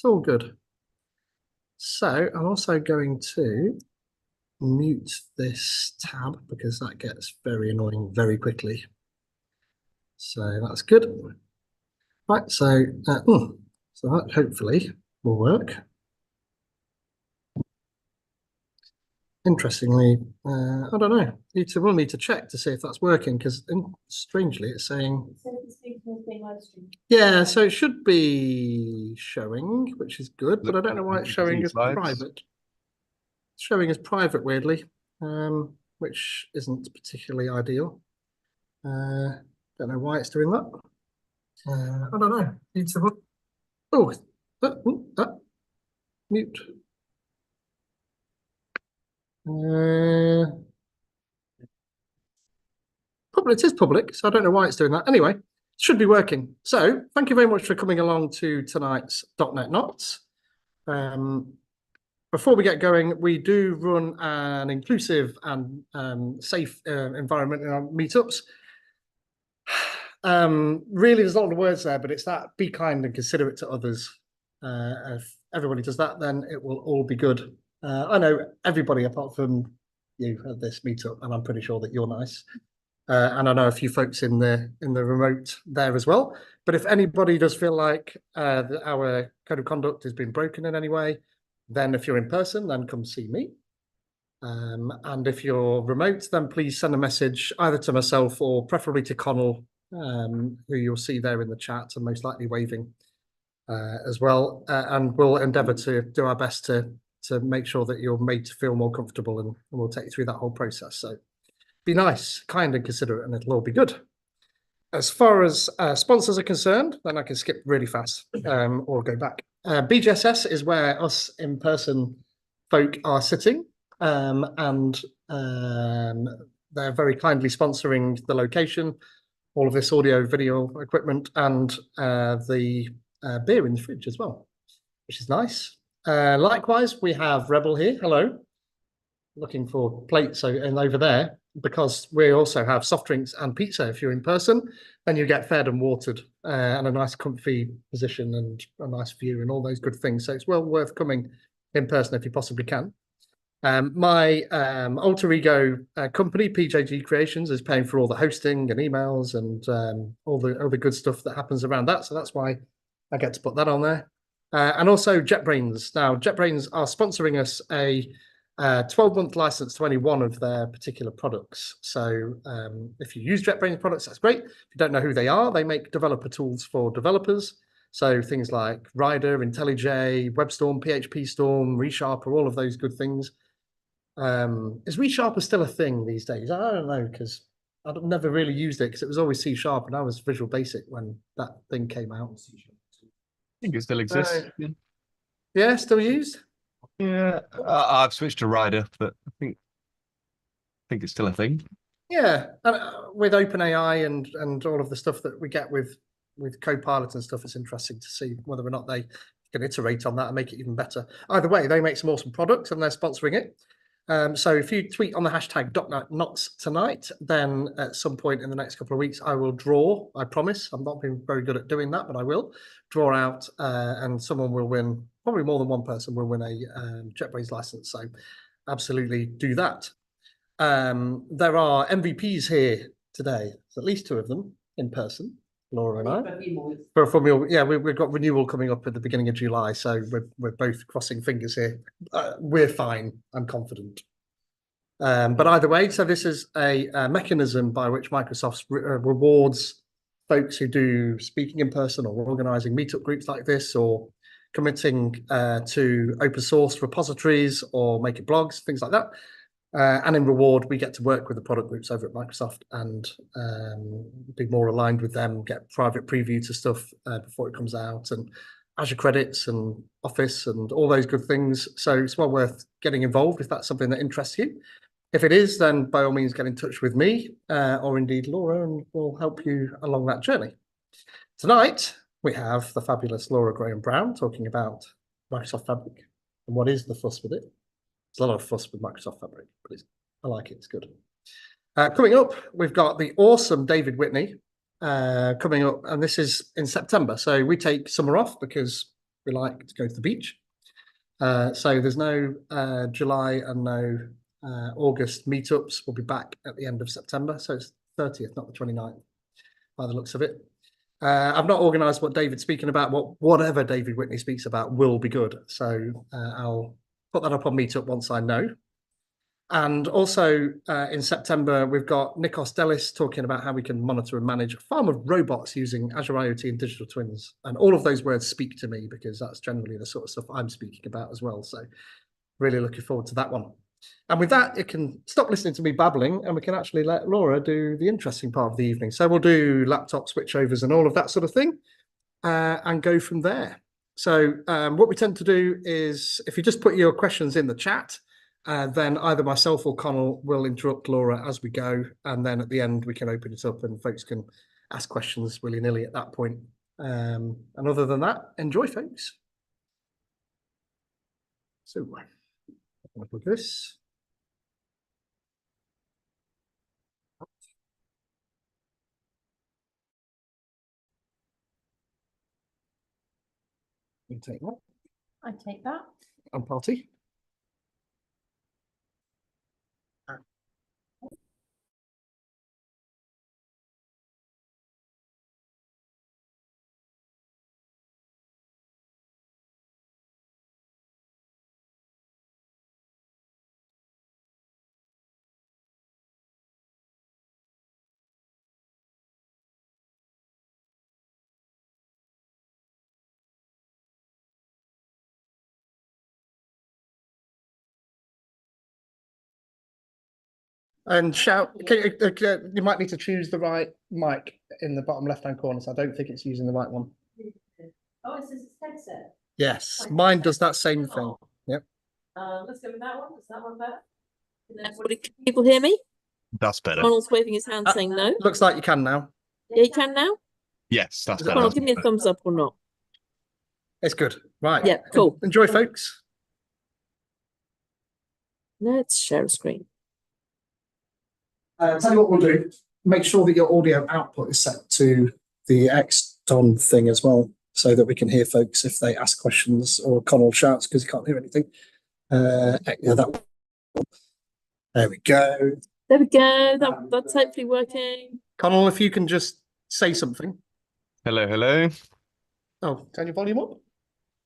It's all good. So I'm also going to mute this tab because that gets very annoying very quickly. So that's good. Right, so that hopefully will work. Interestingly, I don't know. We'll need to check to see if that's working because strangely it's saying. Yeah, so it should be showing, which is good, but I don't know why it's showing as private. It's showing as private weirdly, which isn't particularly ideal. Don't know why it's doing that. I don't know. Need to look. Oh, mute. It is public, so I don't know why it's doing that. Anyway, it should be working. So thank you very much for coming along to tonight's .NET Knots. Before we get going, we do run an inclusive and safe environment in our meetups. Really, there's a lot of words there, but it's that be kind and considerate to others. If everybody does that, then it will all be good. I know everybody apart from you at this meetup, and I'm pretty sure that you're nice. And I know a few folks in the remote there as well. But if anybody does feel like that our code of conduct has been broken in any way, then if you're in person, then come see me. And if you're remote, then please send a message either to myself or preferably to Connell, who you'll see there in the chat and most likely waving as well. And we'll endeavour to do our best to make sure that you're made to feel more comfortable, and we'll take you through that whole process. So be nice, kind and considerate, and it'll all be good. As far as sponsors are concerned, then I can skip really fast or go back. BGSS is where us in-person folk are sitting, and they're very kindly sponsoring the location, all of this audio, video equipment, and the beer in the fridge as well, which is nice. Likewise, we have Rebel here. Hello. Looking for plates and over there, because we also have soft drinks and pizza. If you're in person, then you get fed and watered and a nice comfy position and a nice view and all those good things. So it's well worth coming in person if you possibly can. My alter ego company, PJG Creations, is paying for all the hosting and emails and all the good stuff that happens around that. So that's why I get to put that on there. And also JetBrains. Now, JetBrains are sponsoring us a 12-month license to any one of their particular products. So if you use JetBrains products, that's great. If you don't know who they are, they make developer tools for developers. So things like Rider, IntelliJ, WebStorm, PHP Storm, ReSharper, all of those good things. Is ReSharper still a thing these days? I don't know, because I've never really used it because it was always C# and I was Visual Basic when that thing came out. I think it still exists. Yeah, still used? Yeah, I've switched to Rider, but I think it's still a thing. Yeah, with OpenAI and all of the stuff that we get with Copilot and stuff, it's interesting to see whether or not they can iterate on that and make it even better. Either way, they make some awesome products and they're sponsoring it. So if you tweet on the hashtag .NET tonight, then at some point in the next couple of weeks, I will draw. I promise. I'm not being very good at doing that, but I will draw out, and someone will win. Probably more than one person will win a JetBrains license. So absolutely do that. There are MVPs here today. There's at least two of them in person. Laura and I. Yeah, we've got renewal coming up at the beginning of July, so we're both crossing fingers here. We're fine. I'm confident. But either way, so this is a mechanism by which Microsoft rewards folks who do speaking in person or organizing meetup groups like this, or committing to open source repositories or making blogs, things like that. And in reward, we get to work with the product groups over at Microsoft and be more aligned with them, get private preview to stuff before it comes out, and Azure credits and Office and all those good things. So it's well worth getting involved if that's something that interests you. If it is, then by all means get in touch with me or indeed Laura, and we'll help you along that journey. Tonight, we have the fabulous Laura Graham-Brown talking about Microsoft Fabric and what is the fuss with it. There's a lot of fuss with Microsoft Fabric, but I like it. It's good. Coming up, we've got the awesome David Whitney coming up, and this is in September. So we take summer off because we like to go to the beach. So there's no July and no August meetups. We'll be back at the end of September. So it's 30th, not the 29th, by the looks of it. I've not organised what David's speaking about. Whatever David Whitney speaks about will be good. So I'll put that up on Meetup once I know. And also in September, we've got Nikos Delis talking about how we can monitor and manage a farm of robots using Azure IoT and digital twins. And all of those words speak to me because that's generally the sort of stuff I'm speaking about as well. So really looking forward to that one. And with that, you can stop listening to me babbling and we can actually let Laura do the interesting part of the evening. So we'll do laptop switchovers and all of that sort of thing and go from there. So what we tend to do is if you just put your questions in the chat, then either myself or Connell will interrupt Laura as we go. And then at the end, we can open it up and folks can ask questions willy-nilly at that point. And other than that, enjoy, folks. So look at this. You take that. I take that. And party. And shout, you might need to choose the right mic in the bottom left-hand corner. So I don't think it's using the right one. Oh, it says it's headset. Yes, mine does that same thing. Yep. Let's go with that one. Is that one better? Can people hear me? That's better. Connell's waving his hand saying no. Looks like you can now. Yeah, you can now? Yes, that's Is it better. Connell, give me a thumbs up or not. It's good. Right. Yeah, cool. Enjoy, folks. Let's share a screen. Tell you what we'll do. Make sure that your audio output is set to the XDON thing as well, so that we can hear folks if they ask questions or Connell shouts because he can't hear anything. Yeah, that. There we go. There we go. That's hopefully working. Connell, if you can just say something. Hello, hello. Oh, turn your volume up.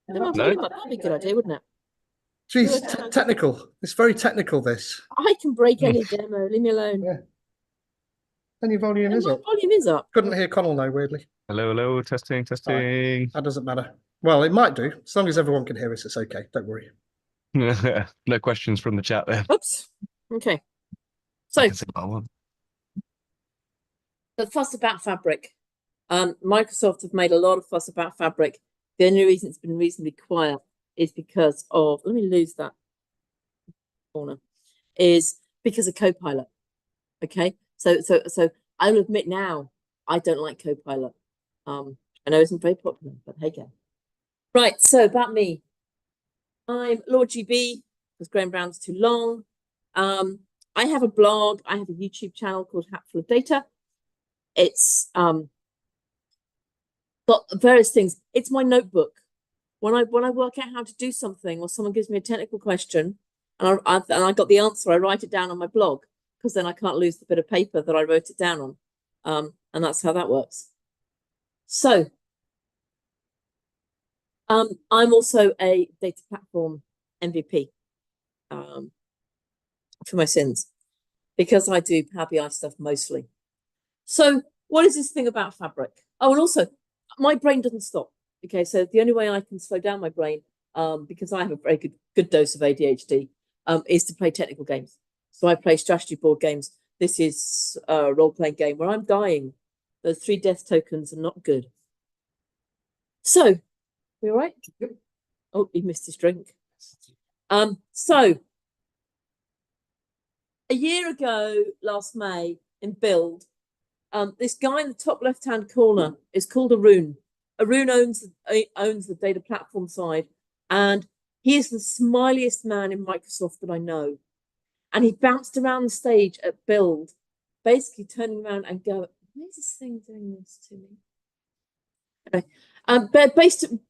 No, that'd be a good idea, wouldn't it? Geez, technical. It's very technical, this. I can break any demo. Leave me alone. Yeah. And your volume And is my up. volume is up. Couldn't hear Connell though, weirdly. Hello, hello. Testing, testing. That doesn't matter. Well, it might do. As long as everyone can hear us, it's okay. Don't worry. No questions from the chat there. Oops. Okay. I So can say what I want. the fuss about Fabric. Microsoft have made a lot of fuss about Fabric. The only reason it's been reasonably quiet is because of, let me lose that corner, is because of Copilot. Okay, so I will admit now I don't like Copilot. I know it isn't very popular, but hey go. Right, so about me. I'm Lord GB because Graham Brown's too long. I have a blog, I have a YouTube channel called Hatful of Data. It's got various things. It's my notebook. When I work out how to do something, or someone gives me a technical question, and I got the answer, I write it down on my blog because then I can't lose the bit of paper that I wrote it down on, and that's how that works. So, I'm also a data platform MVP for my sins because I do Power BI stuff mostly. So, what is this thing about Fabric? Oh, and also, my brain doesn't stop. Okay, so the only way I can slow down my brain, because I have a very good dose of ADHD, is to play technical games. So I play strategy board games. This is a role-playing game where I'm dying. Those 3 death tokens are not good. So, we all right? Yep. Oh, he missed his drink. So, a year ago, last May, in Build, this guy in the top left-hand corner is called Arun. Arun owns the data platform side, and he is the smiliest man in Microsoft that I know. And he bounced around the stage at Build, basically turning around and going, "Why is this thing doing this to me?" Okay. But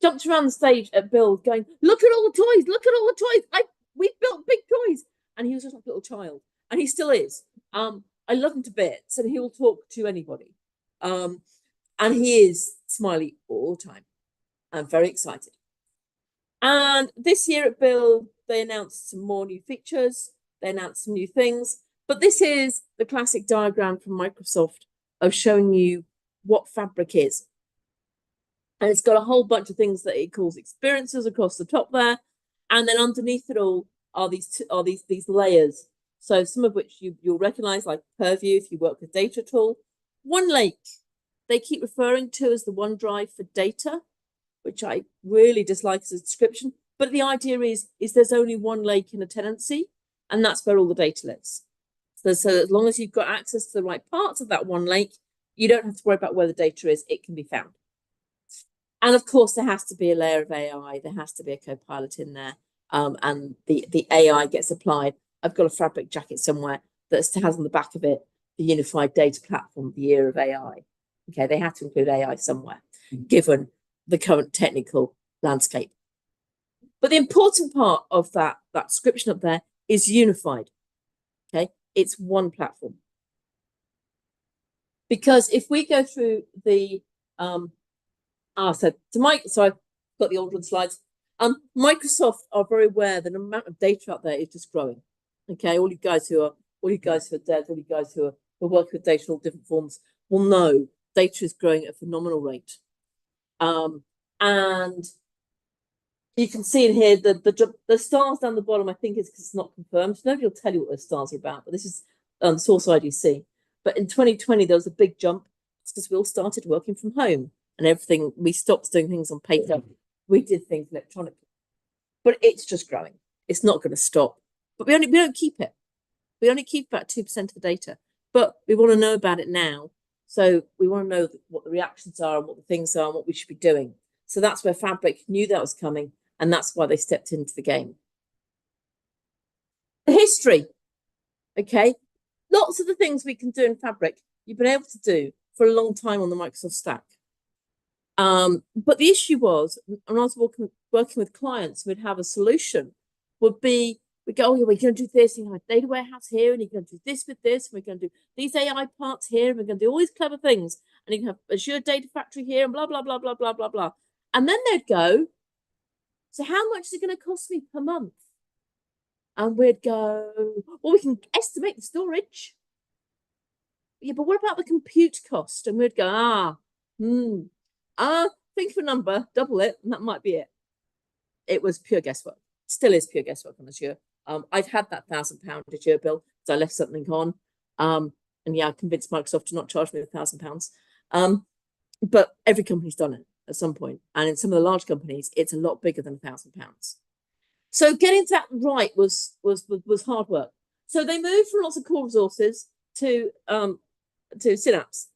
jumped around the stage at Bill going, look at all the toys, look at all the toys. We built big toys. And he was just like a little child. And he still is. I love him to bits and he'll talk to anybody. And he is smiley all the time. I'm very excited. And this year at Build, they announced some more new features. They announced some new things. But this is the classic diagram from Microsoft of showing you what Fabric is. And it's got a whole bunch of things that it calls experiences across the top there. And then underneath it all are these layers. So some of which you'll recognize, like Purview, if you work with data at all. OneLake, they keep referring to as the OneDrive for data, which I really dislike as a description. But the idea is there's only one lake in a tenancy, and that's where all the data lives. So as long as you've got access to the right parts of that one lake, you don't have to worry about where the data is. It can be found. And of course, there has to be a layer of AI. There has to be a Copilot in there. And the AI gets applied. I've got a Fabric jacket somewhere that has on the back of it the Unified Data Platform, the Year of AI. Okay, they have to include AI somewhere, given the current technical landscape. But the important part of that description up there is unified. Okay, it's one platform. Because if we go through the so I've got the old one slides. Microsoft are very aware that the amount of data out there is just growing. Okay, all you guys who are dead, all you guys who are working with data in all different forms will know data is growing at a phenomenal rate. And you can see in here the stars down the bottom, I think is because it's not confirmed. Nobody will tell you what those stars are about, but this is Source IDC. But in 2020, there was a big jump. It's because we all started working from home and everything. We stopped doing things on paper. We did things electronically. But it's just growing. It's not going to stop. But we don't keep it. We only keep about 2% of the data. But we want to know about it now. So we want to know what the reactions are and what the things are and what we should be doing. So that's where Fabric knew that was coming. And that's why they stepped into the game. The history. Okay. Lots of the things we can do in Fabric, you've been able to do for a long time on the Microsoft stack. But the issue was, when I was working with clients, we'd have a solution, would be, we go, oh, yeah, we're going to do this, you have a data warehouse here, and you're going to do this with this, and we're going to do these AI parts here, and we're going to do all these clever things, and you can have Azure Data Factory here, and blah, blah, blah, blah, blah, blah, blah. And then they'd go, so how much is it going to cost me per month? And we'd go, well, we can estimate the storage. Yeah, but what about the compute cost? And we'd go, think of a number, double it, and that might be it. It was pure guesswork. Still is pure guesswork on Azure. I've had that £1,000 Azure bill because I left something on. And yeah, I convinced Microsoft to not charge me £1,000. But every company's done it at some point. And in some of the large companies, it's a lot bigger than £1,000. So getting that right was hard work. So they moved from lots of core resources to Synapse.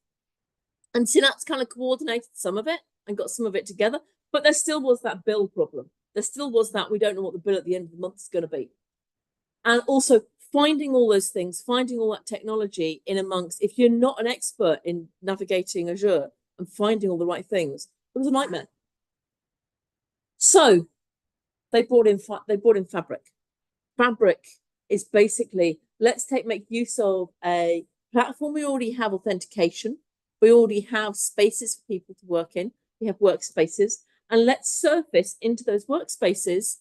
And Synapse kind of coordinated some of it and got some of it together. But there still was that bill problem. There still was that we don't know what the bill at the end of the month is going to be. And also finding all those things, finding all that technology in amongst, if you're not an expert in navigating Azure and finding all the right things, it was a nightmare. So they brought in Fabric. Fabric is basically, let's make use of a platform. We already have authentication. We already have spaces for people to work in. We have workspaces. And let's surface into those workspaces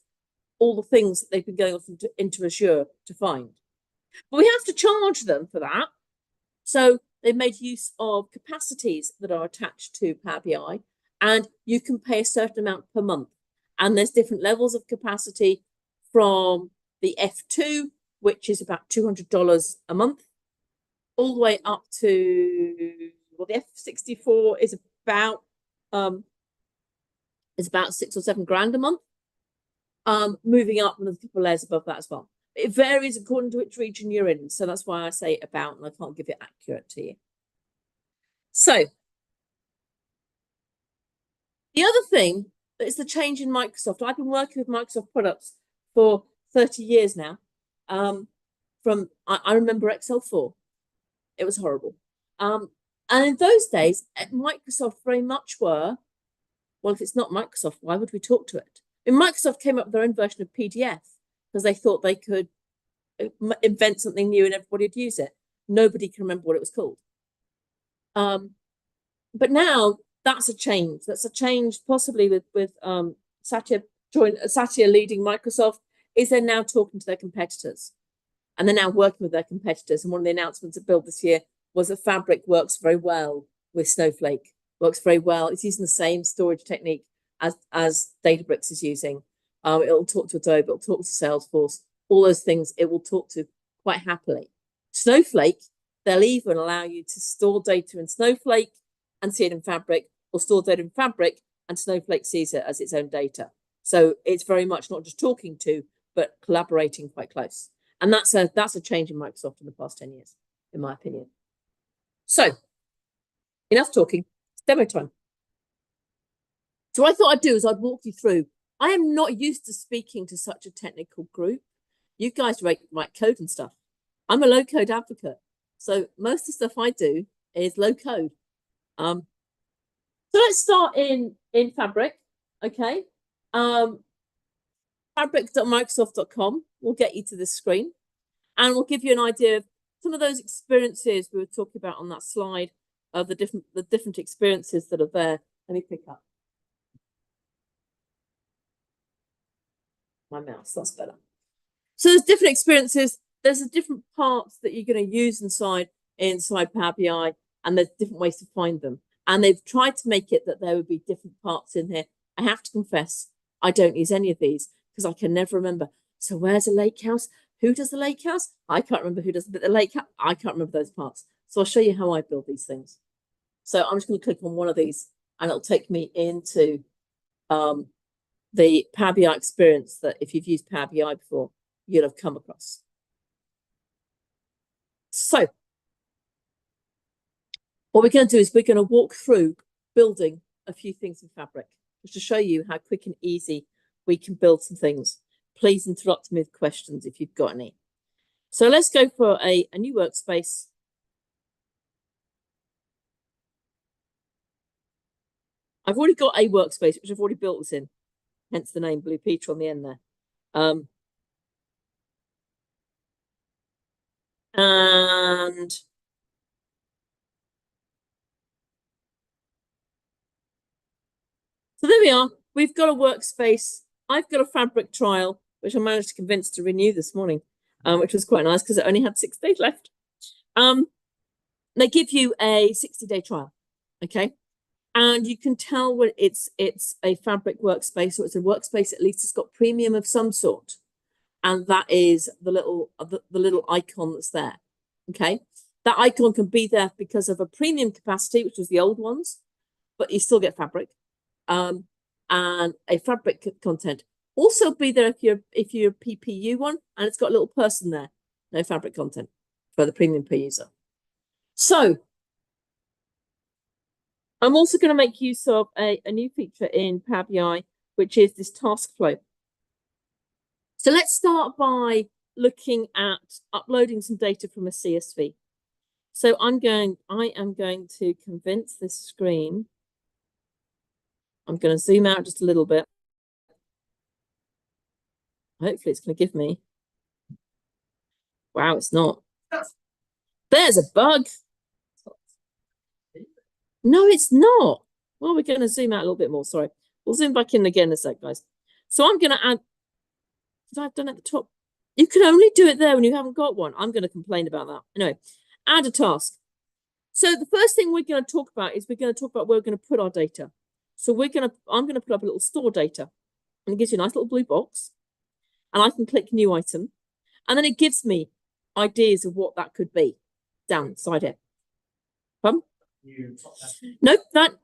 all the things that they've been going off into Azure to find. But we have to charge them for that. So they've made use of capacities that are attached to Power BI, and you can pay a certain amount per month. And there's different levels of capacity from the F2, which is about $200 a month, all the way up to, well, the F64 is about $6 or $7 grand a month. Moving up, and there's a couple of layers above that as well. It varies according to which region you're in. So that's why I say about, and I can't give it accurate to you. So the other thing that is the change in Microsoft. I've been working with Microsoft products for 30 years now. I remember Excel 4. It was horrible. And in those days, Microsoft very much were well, if it's not Microsoft, why would we talk to it? And Microsoft came up with their own version of PDF because they thought they could invent something new and everybody would use it. Nobody can remember what it was called. But now that's a change. That's a change possibly with Satya leading Microsoft, is they're now talking to their competitors. And they're now working with their competitors. And one of the announcements at Build this year was that Fabric works very well with Snowflake, works very well. It's using the same storage technique as Databricks is using. It'll talk to Adobe, it'll talk to Salesforce, all those things it will talk to quite happily. Snowflake, they'll even allow you to store data in Snowflake and see it in Fabric, or store data in Fabric and Snowflake sees it as its own data. So it's very much not just talking to, but collaborating quite close. And that's a change in Microsoft in the past 10 years, in my opinion. So, enough talking, it's demo time. So what I thought I'd do is I'd walk you through. I am not used to speaking to such a technical group. You guys write code and stuff. I'm a low code advocate. So most of the stuff I do is low code. So let's start in Fabric, okay? Fabric.microsoft.com will get you to this screen and we'll give you an idea of some of those experiences we were talking about on that slide of the different experiences that are there. Let me pick up my mouse, that's better. So there's different experiences, there's the different parts that you're going to use inside Power BI, and there's different ways to find them. And they've tried to make it that there would be different parts in here. I have to confess, I don't use any of these because I can never remember. So where's a lake house? Who does the lake house? I can't remember who does the lake house. I can't remember those parts. So I'll show you how I build these things. So I'm just going to click on one of these and it'll take me into the Power BI experience that if you've used Power BI before, you'll have come across. So what we're going to do is we're going to walk through building a few things in Fabric, just to show you how quick and easy we can build some things. Please interrupt me with questions if you've got any. So let's go for a new workspace. I've already got a workspace, which I've already built this in, hence the name Blue Peter on the end there. And so there we are. We've got a workspace. I've got a Fabric trial, which I managed to convince to renew this morning, which was quite nice because it only had 6 days left. They give you a 60-day trial, okay? And you can tell when it's a Fabric workspace, or it's a workspace at least it's got premium of some sort, and that is the little icon that's there, okay? That icon can be there because of a premium capacity, which was the old ones, but you still get Fabric. And a Fabric content also be there if you're a PPU one, and it's got a little person there. No Fabric content for the premium per user. So I'm also going to make use of a new feature in Power BI, which is this task flow. So let's start by looking at uploading some data from a CSV. So I am going to convince this screen. I'm going to zoom out just a little bit. Hopefully it's going to give me. Wow, it's not. There's a bug. No, it's not. Well, we're going to zoom out a little bit more. Sorry. We'll zoom back in again in a sec, guys. So I'm going to add. Did I have done it at the top? You can only do it there when you haven't got one. I'm going to complain about that. Anyway, add a task. So the first thing we're going to talk about is we're going to talk about where we're going to put our data. So I'm going to put up a little store data, and it gives you a nice little blue box, and I can click new item, and then it gives me ideas of what that could be down inside here. Nope, that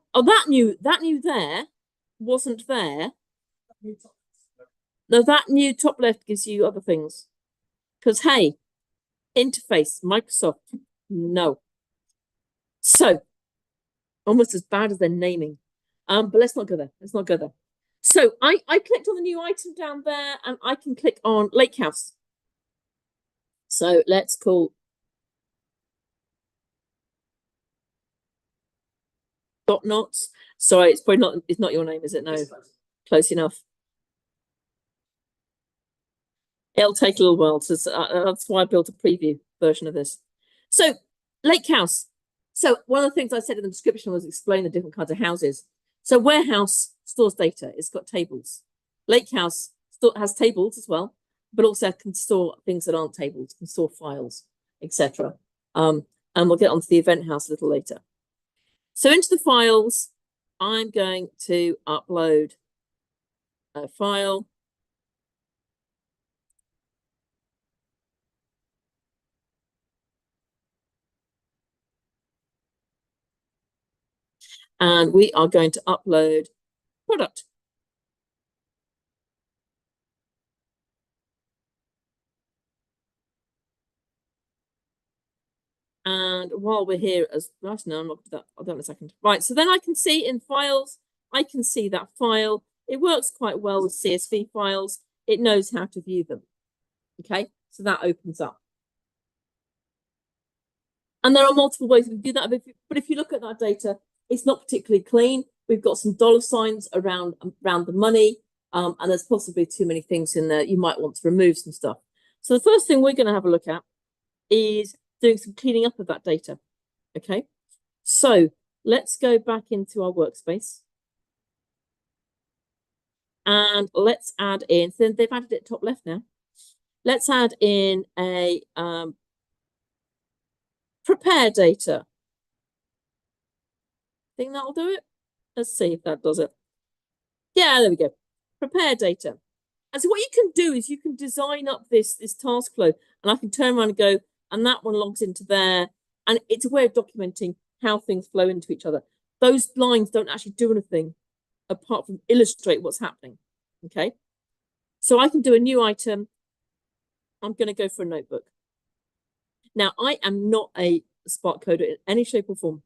new there wasn't there. No, that new top left gives you other things. Because hey, interface, Microsoft, no. So almost as bad as their naming. But let's not go there. Let's not go there. So I clicked on the new item down there, and I can click on Lakehouse. So let's call dot knots. Sorry, it's probably not, it's not your name, is it? No, It's close. close enough. It'll take a little while to, that's why I built a preview version of this. So, Lake House. So one of the things I said in the description was explain the different kinds of houses. So warehouse stores data, it's got tables. Lake House has tables as well, but also can store things that aren't tables, can store files, etc. And we'll get onto the event house a little later. So into the files, I'm going to upload a file. And we are going to upload product. And while we're here as right now, I'm not that. I'll do that in a second. Right, so then I can see in files, I can see that file. It works quite well with CSV files. It knows how to view them. Okay, so that opens up. And there are multiple ways we can do that. But if you look at that data, it's not particularly clean. We've got some dollar signs around the money, and there's possibly too many things in there. You might want to remove some stuff. So the first thing we're going to have a look at is doing some cleaning up of that data. Okay, so let's go back into our workspace. And let's add in, so they've added it top left now. Let's add in a prepare data. Think that'll do it? Let's see if that does it. Yeah, there we go. Prepare data. And so what you can do is you can design up this task flow, and I can turn around and go, and that one logs into there. And it's a way of documenting how things flow into each other. Those lines don't actually do anything apart from illustrate what's happening. Okay. So I can do a new item. I'm going to go for a notebook. Now, I am not a Spark coder in any shape or form.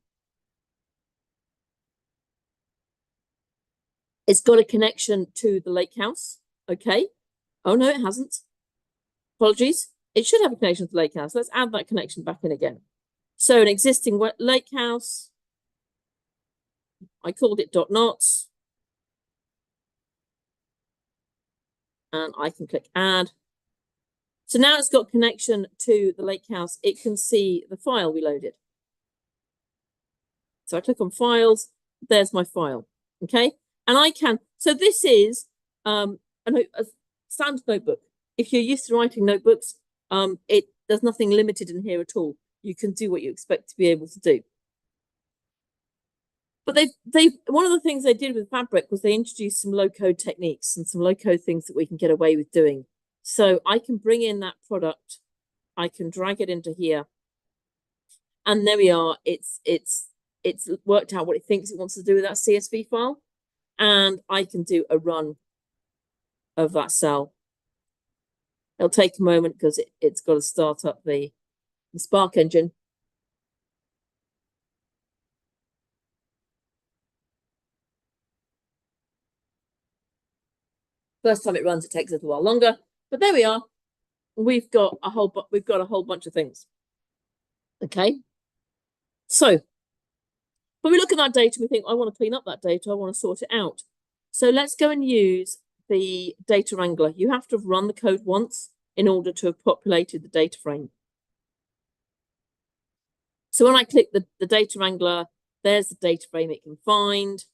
It's got a connection to the lake house. Okay. Oh, no, it hasn't. Apologies. It should have a connection to the lake house. Let's add that connection back in again. So an existing lake house. I called it .knots. And I can click add. So now it's got connection to the lake house. It can see the file we loaded. So I click on files. There's my file. Okay. And I can, so this is a standard notebook. If you're used to writing notebooks, there's nothing limited in here at all. You can do what you expect to be able to do. But one of the things they did with Fabric was they introduced some low-code techniques and some low-code things that we can get away with doing. So I can bring in that product, I can drag it into here, and there we are. It's worked out what it thinks it wants to do with that CSV file, and I can do a run of that cell. It'll take a moment because it's got to start up the Spark engine. First time it runs, it takes a little while longer, but there we are. We've got a whole bunch of things. Okay, so when we look at that data, we think, I want to clean up that data. I want to sort it out. So let's go and use the data wrangler. You have to have run the code once in order to have populated the data frame. So when I click the data wrangler, there's the data frame it can find.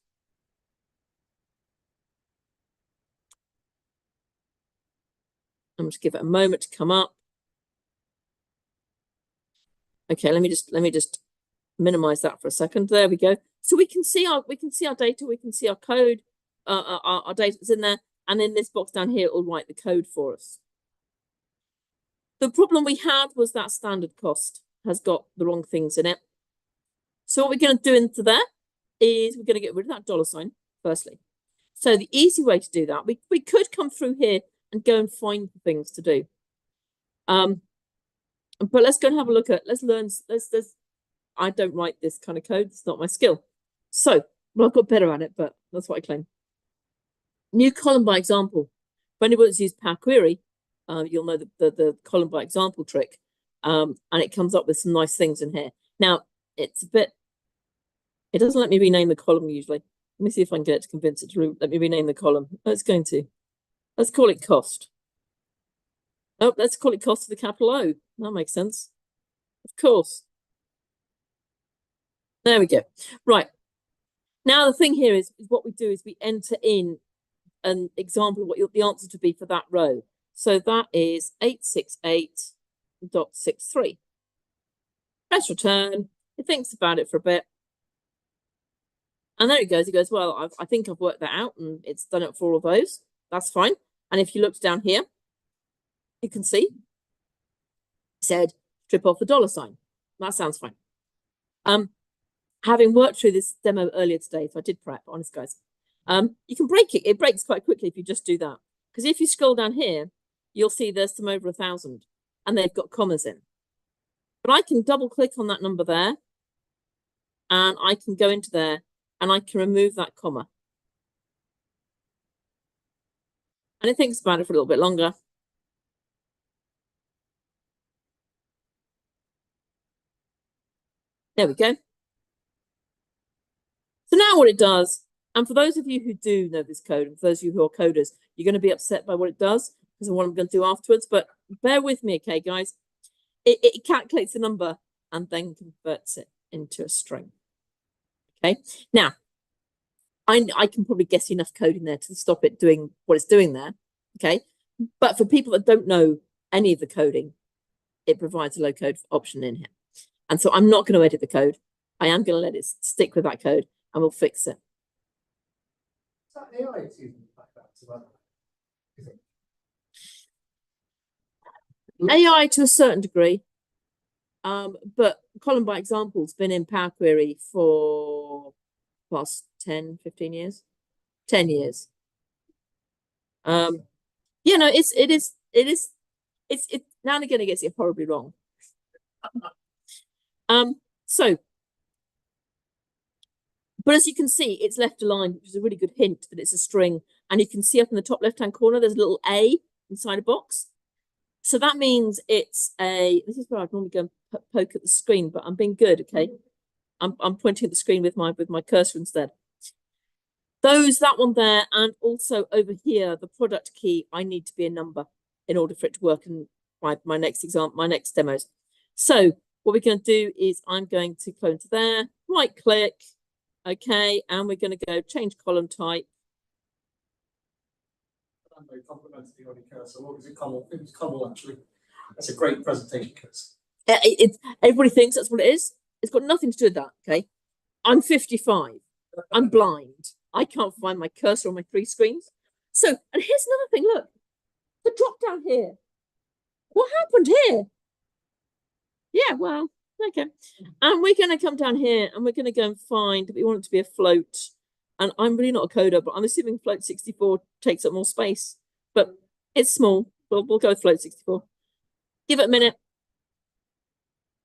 I'm just give it a moment to come up. Okay, let me just minimize that for a second. There we go. So we can see our data, we can see our code, our data is in there, and in this box down here, it will write the code for us. The problem we had was that standard cost has got the wrong things in it. So what we're going to do into there is we're going to get rid of that dollar sign, firstly. So the easy way to do that, we could come through here and go and find the things to do. But let's go and have a look at, I don't write this kind of code. It's not my skill. So, well, I've got better at it, but that's what I claim. New column by example. For anybody that's used Power Query, you'll know the column by example trick. And it comes up with some nice things in here. Now, it doesn't let me rename the column usually. Let me see if I can get it to convince it to let me rename the column. Oh, it's going to. Let's call it cost. Oh, let's call it cost with a capital O. That makes sense. Of course. There we go. Right. Now, the thing here is what we do is we enter in an example of what the answer to be for that row. So that is 868.63. Press return. It thinks about it for a bit. And there it goes. He goes, well, I think I've worked that out and it's done it for all of those. That's fine. And if you look down here, you can see it said strip off the $sign. That sounds fine. Having worked through this demo earlier today, so I did prep, honest guys, you can break it. It breaks quite quickly if you just do that. Because if you scroll down here, you'll see there's some over 1,000 and they've got commas in. But I can double click on that number there and I can go into there and I can remove that comma. And it thinks about it for a little bit longer. There we go. So now what it does, and for those of you who do know this code, and for those of you who are coders, you're going to be upset by what it does because of what I'm going to do afterwards, but bear with me, okay, guys? It calculates the number and then converts it into a string. Okay, now, I can probably guess enough code in there to stop it doing what it's doing there, okay? But for people that don't know any of the coding, it provides a low code option in here. And so I'm not going to edit the code. I am going to let it stick with that code and we'll fix it. Is that AI using like that as well? AI to a certain degree, but column by example's been in Power Query for past 10, 15 years, 10 years. You know, it now and again it gets it horribly wrong. But as you can see, it's left aligned, which is a really good hint that it's a string. And you can see up in the top left-hand corner, there's a little A inside a box. So that means it's this is where I'd normally go and poke at the screen, but I'm being good, okay? I'm pointing at the screen with my cursor instead. That one there, and also over here, the product key, I need to be a number in order for it to work in my next example, my next demos. So what we're going to do is I'm going to clone to there, right click, okay, and we're going to go change column type. I complimented the audio cursor. What was it called? It was Cobble, actually. That's a great presentation cursor. Everybody thinks that's what it is. It's got nothing to do with that, okay? I'm 55. I'm blind. I can't find my cursor on my 3 screens. So, and here's another thing, look. The drop down here. What happened here? Yeah, well, okay. And we're going to come down here and we're going to go and find, we want it to be a float. And I'm really not a coder, but I'm assuming float 64 takes up more space. But it's small. We'll go with float 64. Give it a minute.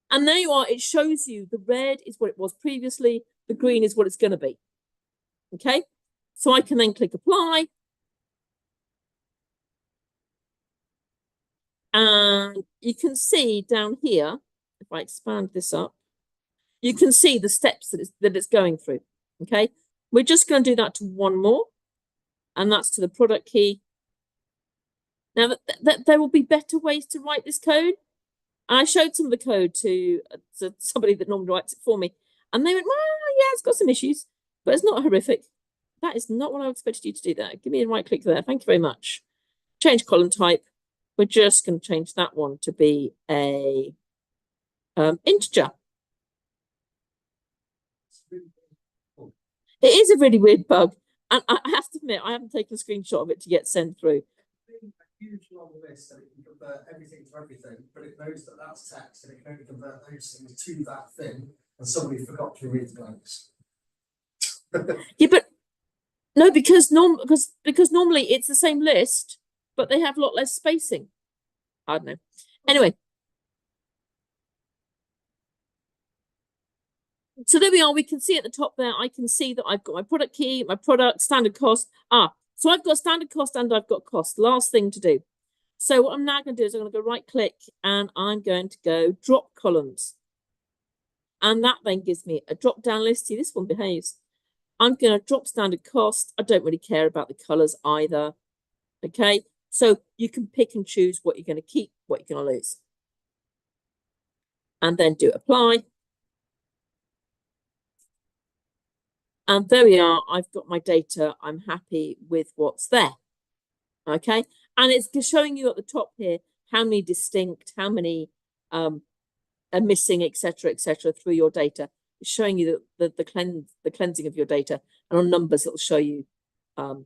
And there you are. It shows you the red is what it was previously. The green is what it's going to be. Okay. So I can then click apply. And you can see down here, if I expand this up, you can see the steps that it's going through. Okay. We're just going to do that to one more. And that's to the product key. Now, there will be better ways to write this code. And I showed some of the code to somebody that normally writes it for me. And they went, well, yeah, it's got some issues, but it's not horrific. That is not what I expected you to do there. Give me a right click there. Thank you very much. Change column type. We're just going to change that one to be a integer. It is a really weird bug. And I have to admit, I haven't taken a screenshot of it to get sent through. A huge long list and it can convert everything to everything, but it knows that that's text and it can only convert those things to that thing, and somebody forgot to remove the blanks. Yeah, but no, because normally it's the same list, but they have a lot less spacing. I don't know. Anyway. So there we are. We can see at the top there, I can see that I've got my product key, my product, standard cost. So I've got standard cost and I've got cost. Last thing to do. So what I'm now going to do is I'm going to go right click and I'm going to go drop columns. And that then gives me a drop down list. See, this one behaves. I'm going to drop standard cost. I don't really care about the colors either. Okay, so you can pick and choose what you're going to keep, what you're going to lose. And then do apply. And there we are. I've got my data. I'm happy with what's there. Okay, and it's showing you at the top here how many distinct, how many are missing, etc., through your data. It's showing you the cleansing of your data, and on numbers it'll show you the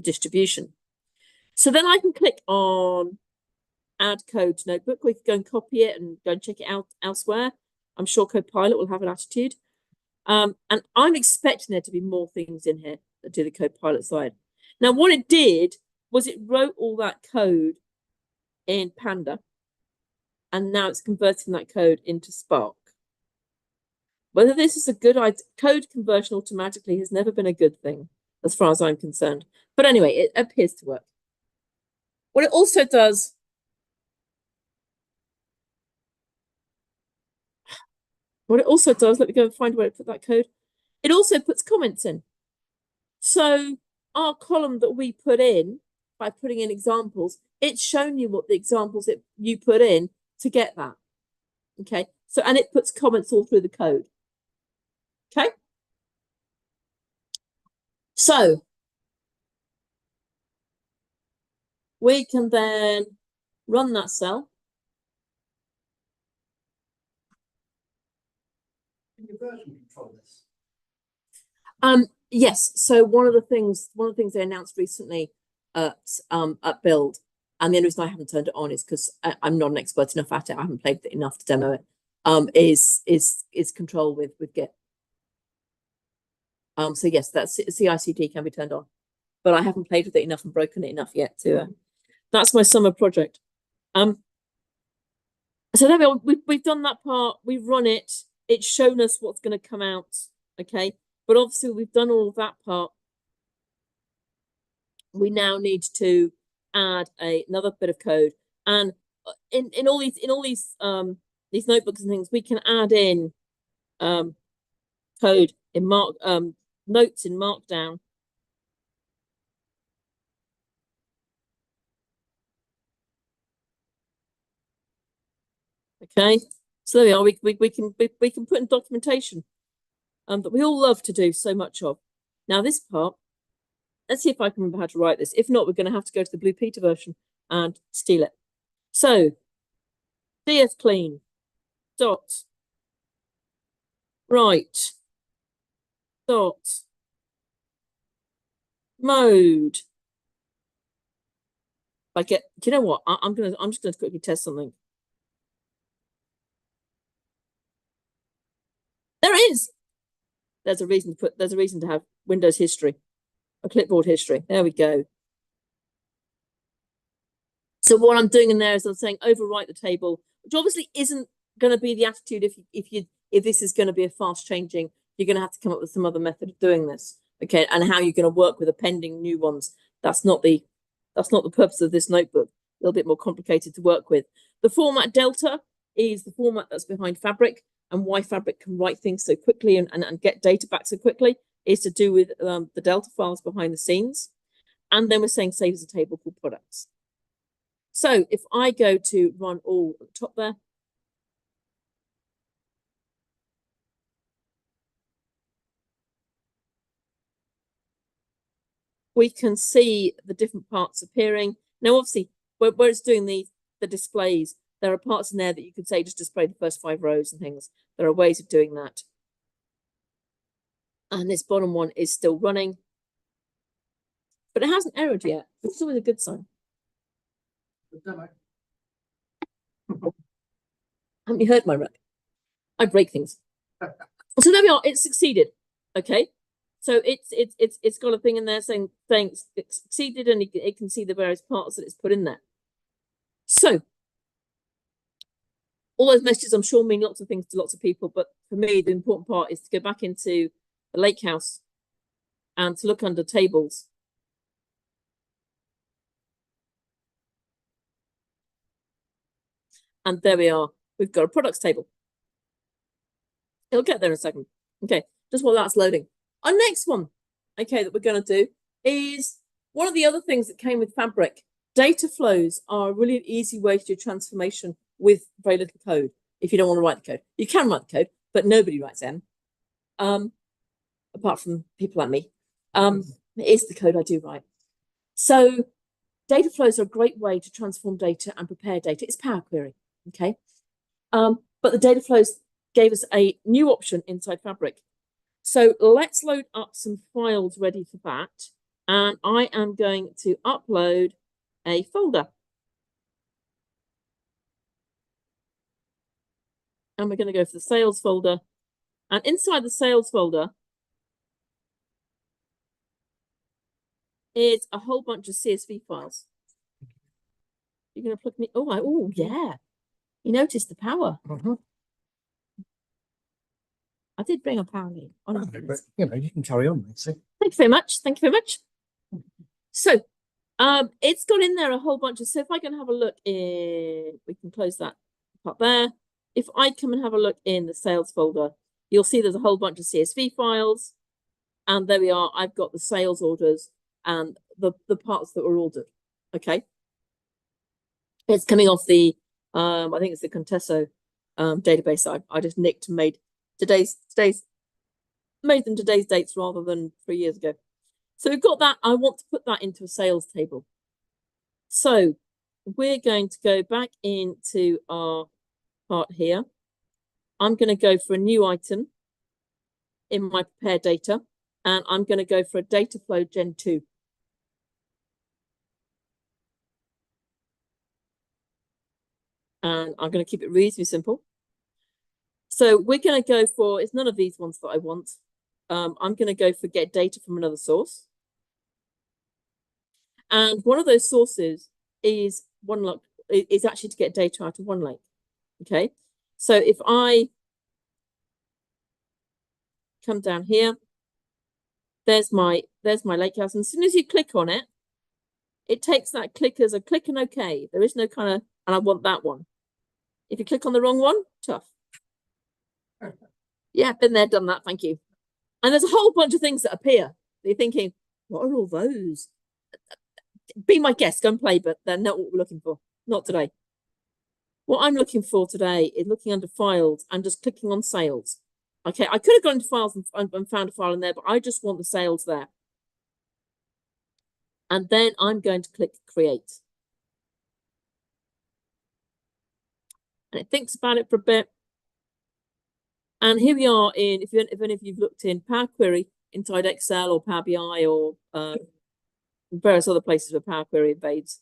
distribution. So then I can click on add code to notebook. We can go and copy it and go and check it out elsewhere. I'm sure Copilot will have an attitude. And I'm expecting there to be more things in here that do the Copilot side. Now, what it did was it wrote all that code in Panda, and now it's converting that code into Spark. Whether this is a good idea, code conversion automatically has never been a good thing, as far as I'm concerned. But anyway, it appears to work. What it also does, let me go and find where it put that code. It also puts comments in. So our column that we put in, by putting in examples, it's shown you what the examples that you put in to get that. Okay, so, and it puts comments all through the code. Okay, so we can then run that cell. Can you version control this? Yes. So one of the things they announced recently at Build, and the only reason I haven't turned it on is because I'm not an expert enough at it. I haven't played with it enough to demo it. Is control with Git. So yes, that CI/CD can be turned on, but I haven't played with it enough and broken it enough yet to. That's my summer project. So there we are. We've done that part. We've run it. It's shown us what's going to come out. Okay, but obviously we've done all of that part. We now need to add another bit of code, and in all these notebooks and things, we can add in code in notes in Markdown. Okay, so there we are. We can put in documentation that we all love to do so much of. Now this part, let's see if I can remember how to write this. If not, we're going to have to go to the Blue Peter version and steal it. So ds clean dot write dot mode. Do you know what? I'm just gonna quickly test something. There it is. There's a reason to have Windows history, a clipboard history. There we go. So what I'm doing in there is I'm saying overwrite the table, which obviously isn't going to be the attitude if this is going to be a fast changing. You're going to have to come up with some other method of doing this, okay? And how you're going to work with appending new ones. That's not the purpose of this notebook. A little bit more complicated to work with. The format Delta is the format that's behind Fabric, and why Fabric can write things so quickly and get data back so quickly is to do with the Delta files behind the scenes. And then we're saying save as a table called products. So if I go to run all at the top there, we can see the different parts appearing. Now, obviously, where it's doing the displays, there are parts in there that you could say just display the first 5 rows and things. There are ways of doing that. And this bottom one is still running, but it hasn't errored yet, which is always a good sign. Good demo. Haven't you heard my rep? I break things. So there we are. It's succeeded. Okay. So it's got a thing in there saying it's succeeded, and it can see the various parts that it's put in there. So all those messages, I'm sure, mean lots of things to lots of people, but for me, the important part is to go back into the Lakehouse and to look under tables. And there we are. We've got a products table. It'll get there in a second. Okay, just while that's loading. Our next one, okay, that we're going to do is one of the other things that came with Fabric. Data flows are a really easy way to do transformation with very little code. If you don't want to write the code, you can write the code, but nobody writes them, apart from people like me. It is the code I do write. So data flows are a great way to transform data and prepare data. It's Power Query, okay? But the data flows gave us a new option inside Fabric. So let's load up some files ready for that. And I am going to upload a folder. And we're going to go for the sales folder. And inside the sales folder is a whole bunch of CSV files. You're going to plug me. Oh, yeah. You noticed the power. I did bring a power lead. But you know, you can carry on, see. Thank you very much. Thank you very much. So, it's got in there a whole bunch of. So if I can have a look in, we can close that part there. If I come and have a look in the sales folder, you'll see there's a whole bunch of CSV files, and there we are. I've got the sales orders and the parts that were ordered. Okay, it's coming off the I think it's the Conteso database. I just nicked and made today's dates rather than 3 years ago. So we've got that. I want to put that into a sales table. So we're going to go back into our part here. I'm going to go for a new item in my prepared data, and I'm going to go for a data flow Gen 2. And I'm going to keep it reasonably simple. So we're going to go for, it's none of these ones that I want. I'm going to go for get data from another source. And one of those sources is OneLake, is actually to get data out of OneLake. Okay, so if I come down here, there's my lakehouse, and as soon as you click on it, it takes that click as a click and OK. There is no kind of, and I want that one. If you click on the wrong one, tough. Yeah, been there, done that. Thank you. And there's a whole bunch of things that appear. You're thinking, what are all those? Be my guest, go and play, but they're not what we're looking for. Not today. What I'm looking for today is looking under files and just clicking on sales. Okay, I could have gone into files and found a file in there, but I just want the sales there. And then I'm going to click create. And it thinks about it for a bit. And here we are in, if any of you've looked in Power Query inside Excel or Power BI or various other places where Power Query invades.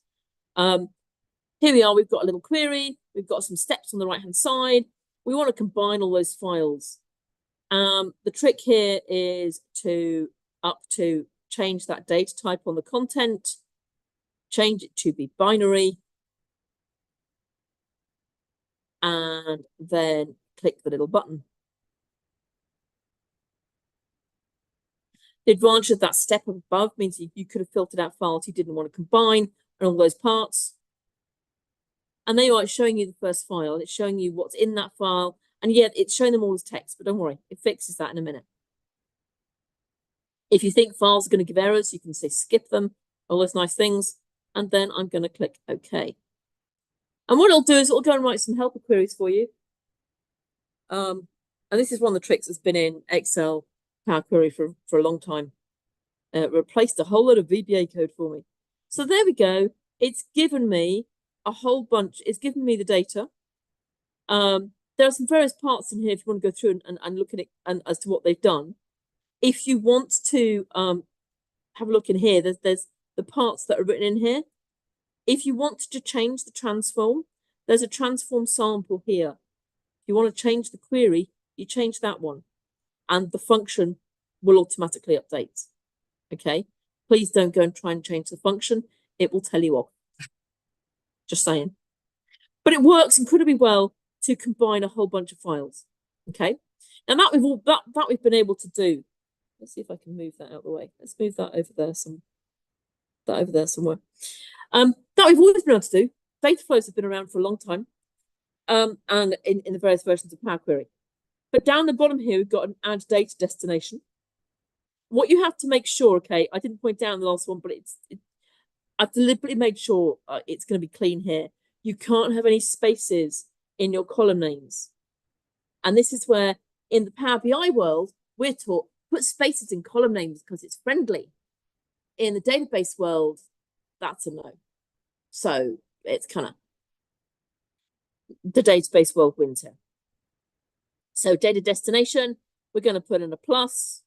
Here we are, we've got a little query, we've got some steps on the right-hand side. We want to combine all those files. The trick here is to change that data type on the content, change it to be binary, and then click the little button. The advantage of that step above means you could have filtered out files you didn't want to combine and all those parts. And there you are, it's showing you the first file. It's showing you what's in that file. And yet it's showing them all as text, but don't worry, it fixes that in a minute. If you think files are going to give errors, you can say skip them, all those nice things. And then I'm going to click OK. And what it'll do is it'll go and write some helper queries for you. And this is one of the tricks that's been in Excel Power Query for a long time. Replaced a whole lot of VBA code for me. So there we go. It's given me a whole bunch. It's given me the data. There are some various parts in here if you want to go through and look at it and as to what they've done. If you want to have a look in here, there's the parts that are written in here. If you want to change the transform, there's a transform sample here. If you want to change the query, you change that one. And the function will automatically update. Okay, please don't go and try and change the function. It will tell you off. Just saying. But it works incredibly well to combine a whole bunch of files. Okay, and that we've been able to do. Let's see if I can move that out of the way. Let's move that over there somewhere. That we've always been able to do. Data flows have been around for a long time. And in the various versions of Power Query. But down the bottom here, we've got an add data destination. what you have to make sure, okay, I didn't point out in the last one, but I've deliberately made sure it's going to be clean here. You can't have any spaces in your column names. And this is where in the Power BI world, we're taught put spaces in column names because it's friendly. In the database world, that's a no. So it's kind of the database world wins here. So data destination, we're going to put in a plus.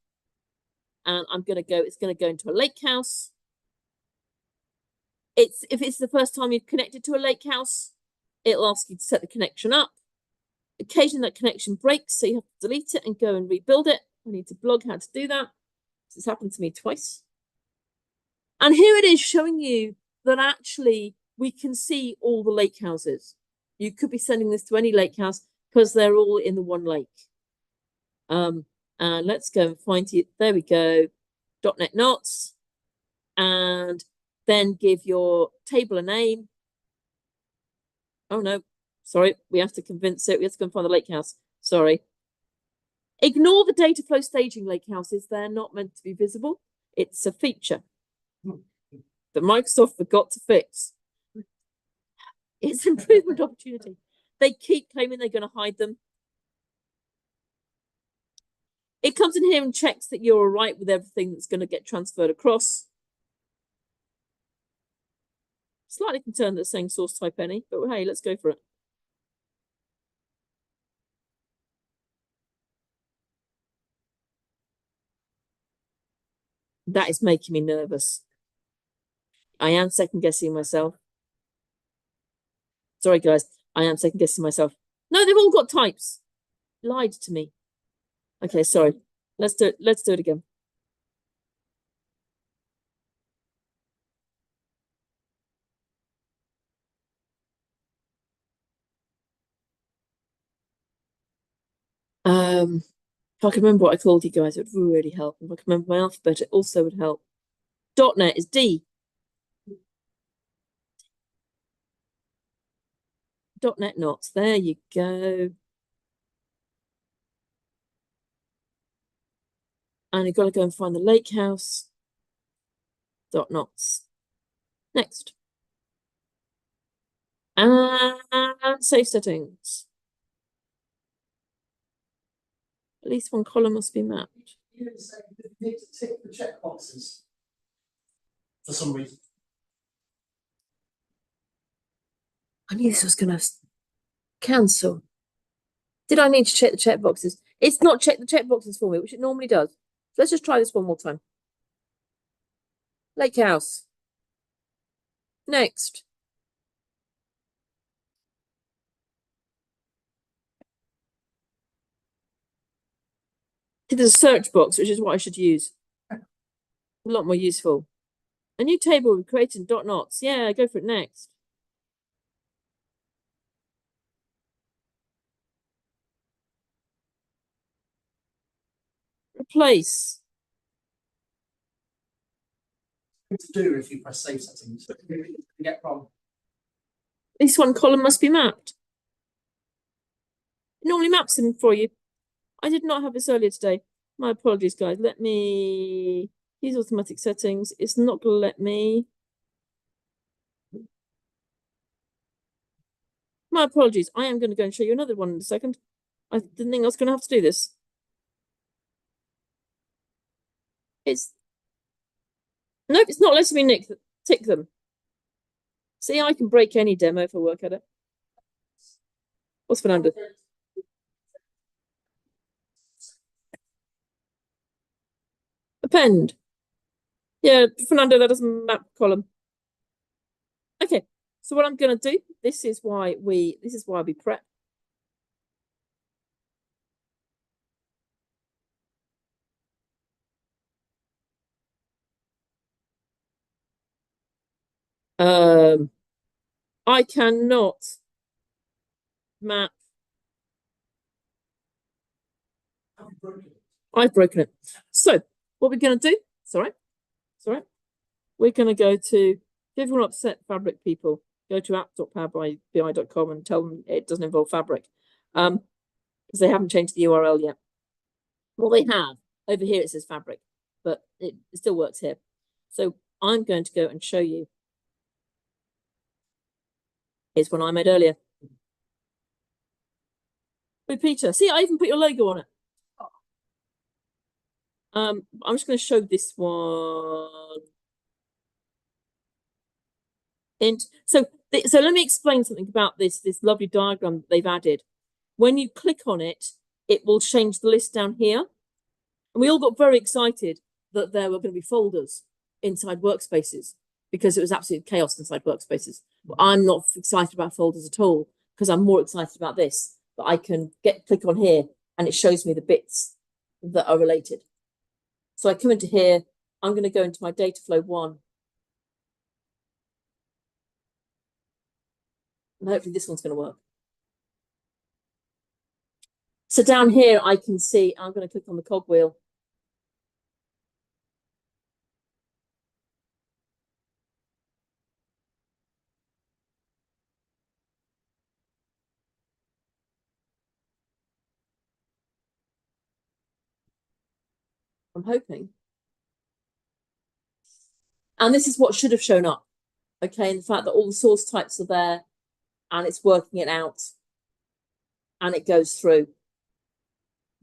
And it's going to go into a lake house. If it's the first time you've connected to a lake house, it'll ask you to set the connection up. Occasionally that connection breaks, so you have to delete it and go and rebuild it. I need to blog how to do that. It's happened to me twice. And here it is showing you that actually we can see all the lake houses. You could be sending this to any lake house because they're all in the one lake. And let's go and find it. There we go. .NET Knots. And then give your table a name. Oh no, sorry. We have to convince it. We have to go and find the lake house. Sorry. Ignore the data flow staging lake houses. They're not meant to be visible. It's a feature that Microsoft forgot to fix. It's an improvement opportunity. They keep claiming they're going to hide them. It comes in here and checks that you're all right with everything that's going to get transferred across. Slightly concerned that it's saying source type any, but hey, let's go for it. That is making me nervous. I am second guessing myself. Sorry, guys. I am second guessing myself. No, they've all got types. Lied to me. Okay, sorry. Let's do it. Let's do it again. If I can remember what I called you guys, it would really help. If I can remember my alphabet, it also would help. .NET is D. .NET Knots. There you go. And you've got to go and find the lake house. .Knots. Next. And save settings. At least one column must be mapped. You need to tick the checkboxes for some reason. I knew this was going to cancel. Did I need to check the checkboxes? It's not checked the checkboxes for me, which it normally does. So let's just try this one more time. Lake house. Next. There's a search box, which is what I should use. A lot more useful. A new table with created .knots. Yeah, go for it next. Replace. What to do if you press save settings? You get wrong. At least one column must be mapped. It normally maps them for you. I did not have this earlier today. My apologies, guys. Let me use automatic settings. It's not going to let me. My apologies. I am going to go and show you another one in a second. I didn't think I was going to have to do this. Nope, it's not letting me tick them. See, I can break any demo if I work at it. What's Fernando? Append. Yeah, Fernando, that doesn't map column. Okay, so what I'm going to do, this is why we prep. I cannot map. I've broken it. So what we're going to do, sorry. We're going to go to, if everyone upset Fabric people, go to app.powerbi.com and tell them it doesn't involve Fabric. Because they haven't changed the URL yet. Well, they have. Over here it says Fabric, but it still works here. So I'm going to go and show you. Here's one I made earlier. With Peter. See, I even put your logo on it. I'm just going to show this one. And so let me explain something about this lovely diagram that they've added. When you click on it, it will change the list down here. And we all got very excited that there were going to be folders inside workspaces because it was absolute chaos inside workspaces. But I'm not excited about folders at all because I'm more excited about this, that I can click on here and it shows me the bits that are related. So I come into here, I'm going to go into my data flow 1. And hopefully this one's going to work. So down here, I can see, I'm going to click on the cogwheel. I'm hoping. And this is what should have shown up. Okay, and the fact that all the source types are there and it's working it out and it goes through.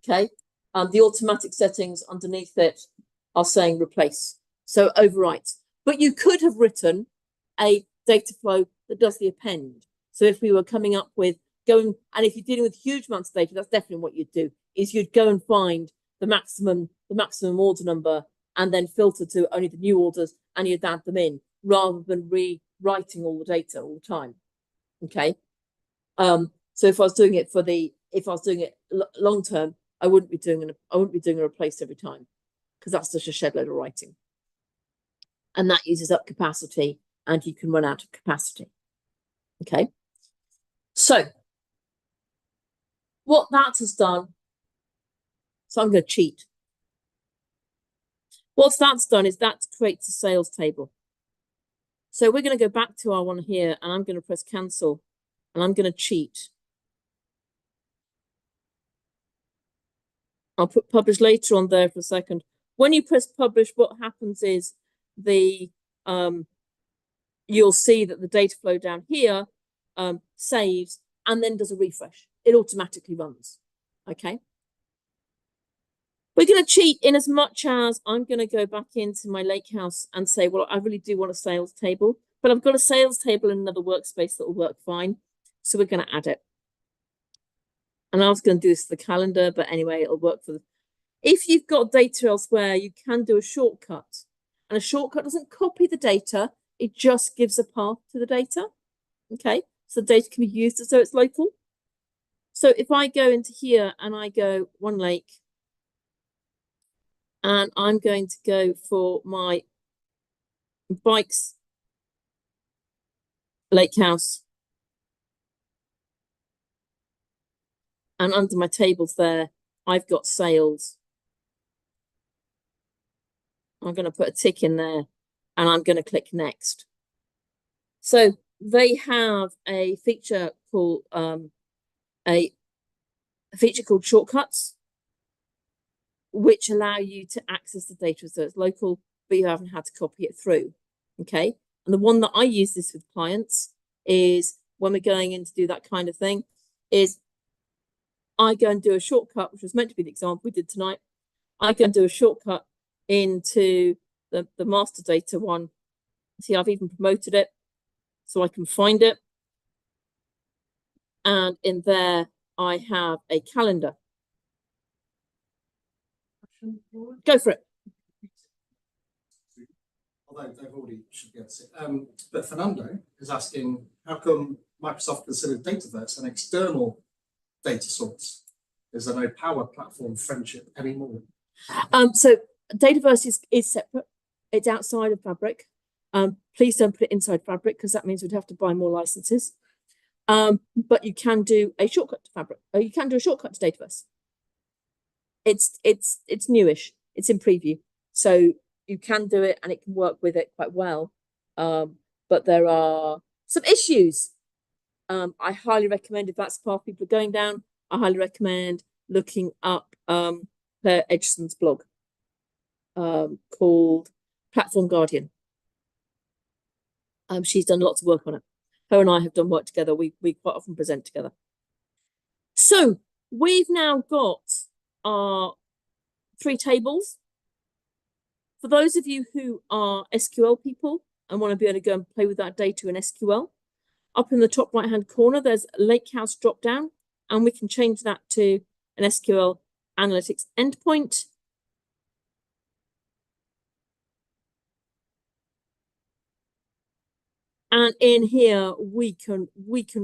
Okay, the automatic settings underneath it are saying replace. So overwrite. But you could have written a data flow that does the append. So if we were coming up with and if you're dealing with huge amounts of data, that's definitely what you'd do, is you'd go and find the maximum order number and then filter to only the new orders and you'd add them in rather than rewriting all the data all the time. Okay. So if I was doing it long term, I wouldn't be doing a replace every time because that's just a shed load of writing. And that uses up capacity and you can run out of capacity. Okay. So what that has done, so I'm going to cheat. What that's done is that creates a sales table. So we're going to go back to our one here and I'm going to press cancel and I'm going to cheat. I'll put publish later on there for a second. When you press publish, what happens is you'll see that the data flow down here saves and then does a refresh. It automatically runs. Okay. We're going to cheat in as much as I'm going to go back into my Lakehouse and say, well, I really do want a sales table, but I've got a sales table in another workspace that will work fine. So we're going to add it. And I was going to do this for the calendar, but anyway, it'll work for if you've got data elsewhere, you can do a shortcut. And a shortcut doesn't copy the data. It just gives a path to the data. Okay. So the data can be used as though it's local. So if I go into here and I go One Lake, and I'm going to go for my bikes Lakehouse. And under my tables there, I've got sales. I'm going to put a tick in there and I'm going to click next. So they have a feature called shortcuts, which allow you to access the data so it's local, but you haven't had to copy it through. Okay. And the one that I use this with clients is when we're going in to do that kind of thing is I go and do a shortcut, which was meant to be the example we did tonight. I can do a shortcut into the master data one. See, I've even promoted it so I can find it. And in there, I have a calendar. Go for it. Although they've already should be able to see. But Fernando is asking, how come Microsoft considered Dataverse an external data source? Is there no Power Platform friendship anymore? So Dataverse is separate. It's outside of Fabric. Please don't put it inside Fabric because that means we'd have to buy more licenses. But you can do a shortcut to Fabric. Or you can do a shortcut to Dataverse. It's newish. It's in preview, so you can do it and it can work with it quite well. But there are some issues. I highly recommend if that's the path people are going down. I highly recommend looking up Claire Edgson's blog. called Platform Guardian. She's done lots of work on it. Her and I have done work together. We quite often present together. So we've now got our 3 tables. For those of you who are SQL people and want to be able to go and play with that data in SQL, up in the top right-hand corner, there's a Lakehouse drop-down, and we can change that to an SQL Analytics endpoint. And in here, we can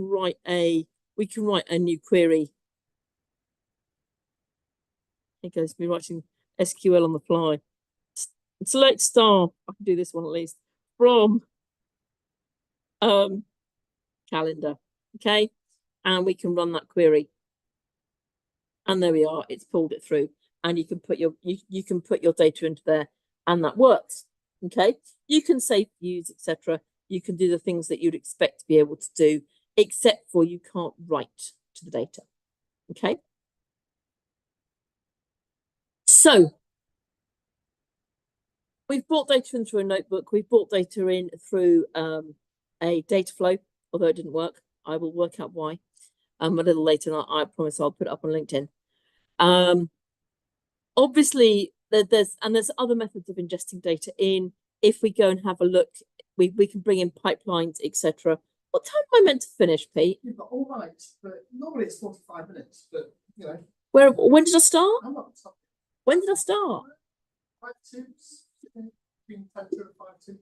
write a new query. It goes to me writing SQL on the fly. Select star. I can do this one at least from calendar. Okay, and we can run that query. And there we are. It's pulled it through, and you can put your you can put your data into there, and that works. Okay, you can save views, etc. You can do the things that you'd expect to be able to do, except for you can't write to the data. Okay. So we've brought data in through a notebook. We've brought data in through a data flow, although it didn't work. I will work out why a little later, and I promise I'll put it up on LinkedIn. Obviously, there's other methods of ingesting data in. If we go and have a look, we can bring in pipelines, etc. What time am I meant to finish, Pete? You've got all right, but normally it's 45 minutes, but you know. When did I start? I'm not stopping. When did I start? 5 2, between 10 to 5 2.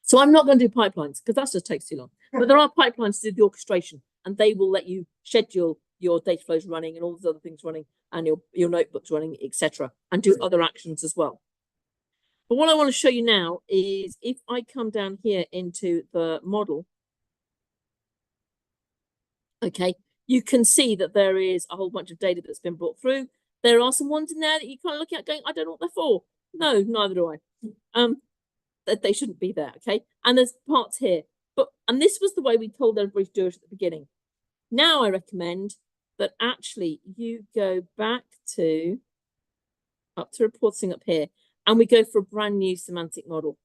So I'm not going to do pipelines because that just takes too long. But there are pipelines to do the orchestration, and they will let you schedule your data flows running and all those other things running, and your notebooks running, etc., and do other actions as well. But what I want to show you now is if I come down here into the model, okay, you can see that there is a whole bunch of data that's been brought through. There are some ones in there that you kind of look at going, I don't know what they're for. No, neither do I. That they shouldn't be there, okay? And there's parts here. And this was the way we told everybody to do it at the beginning. Now I recommend that actually you go back to up to reporting up here, and we go for a brand new semantic model.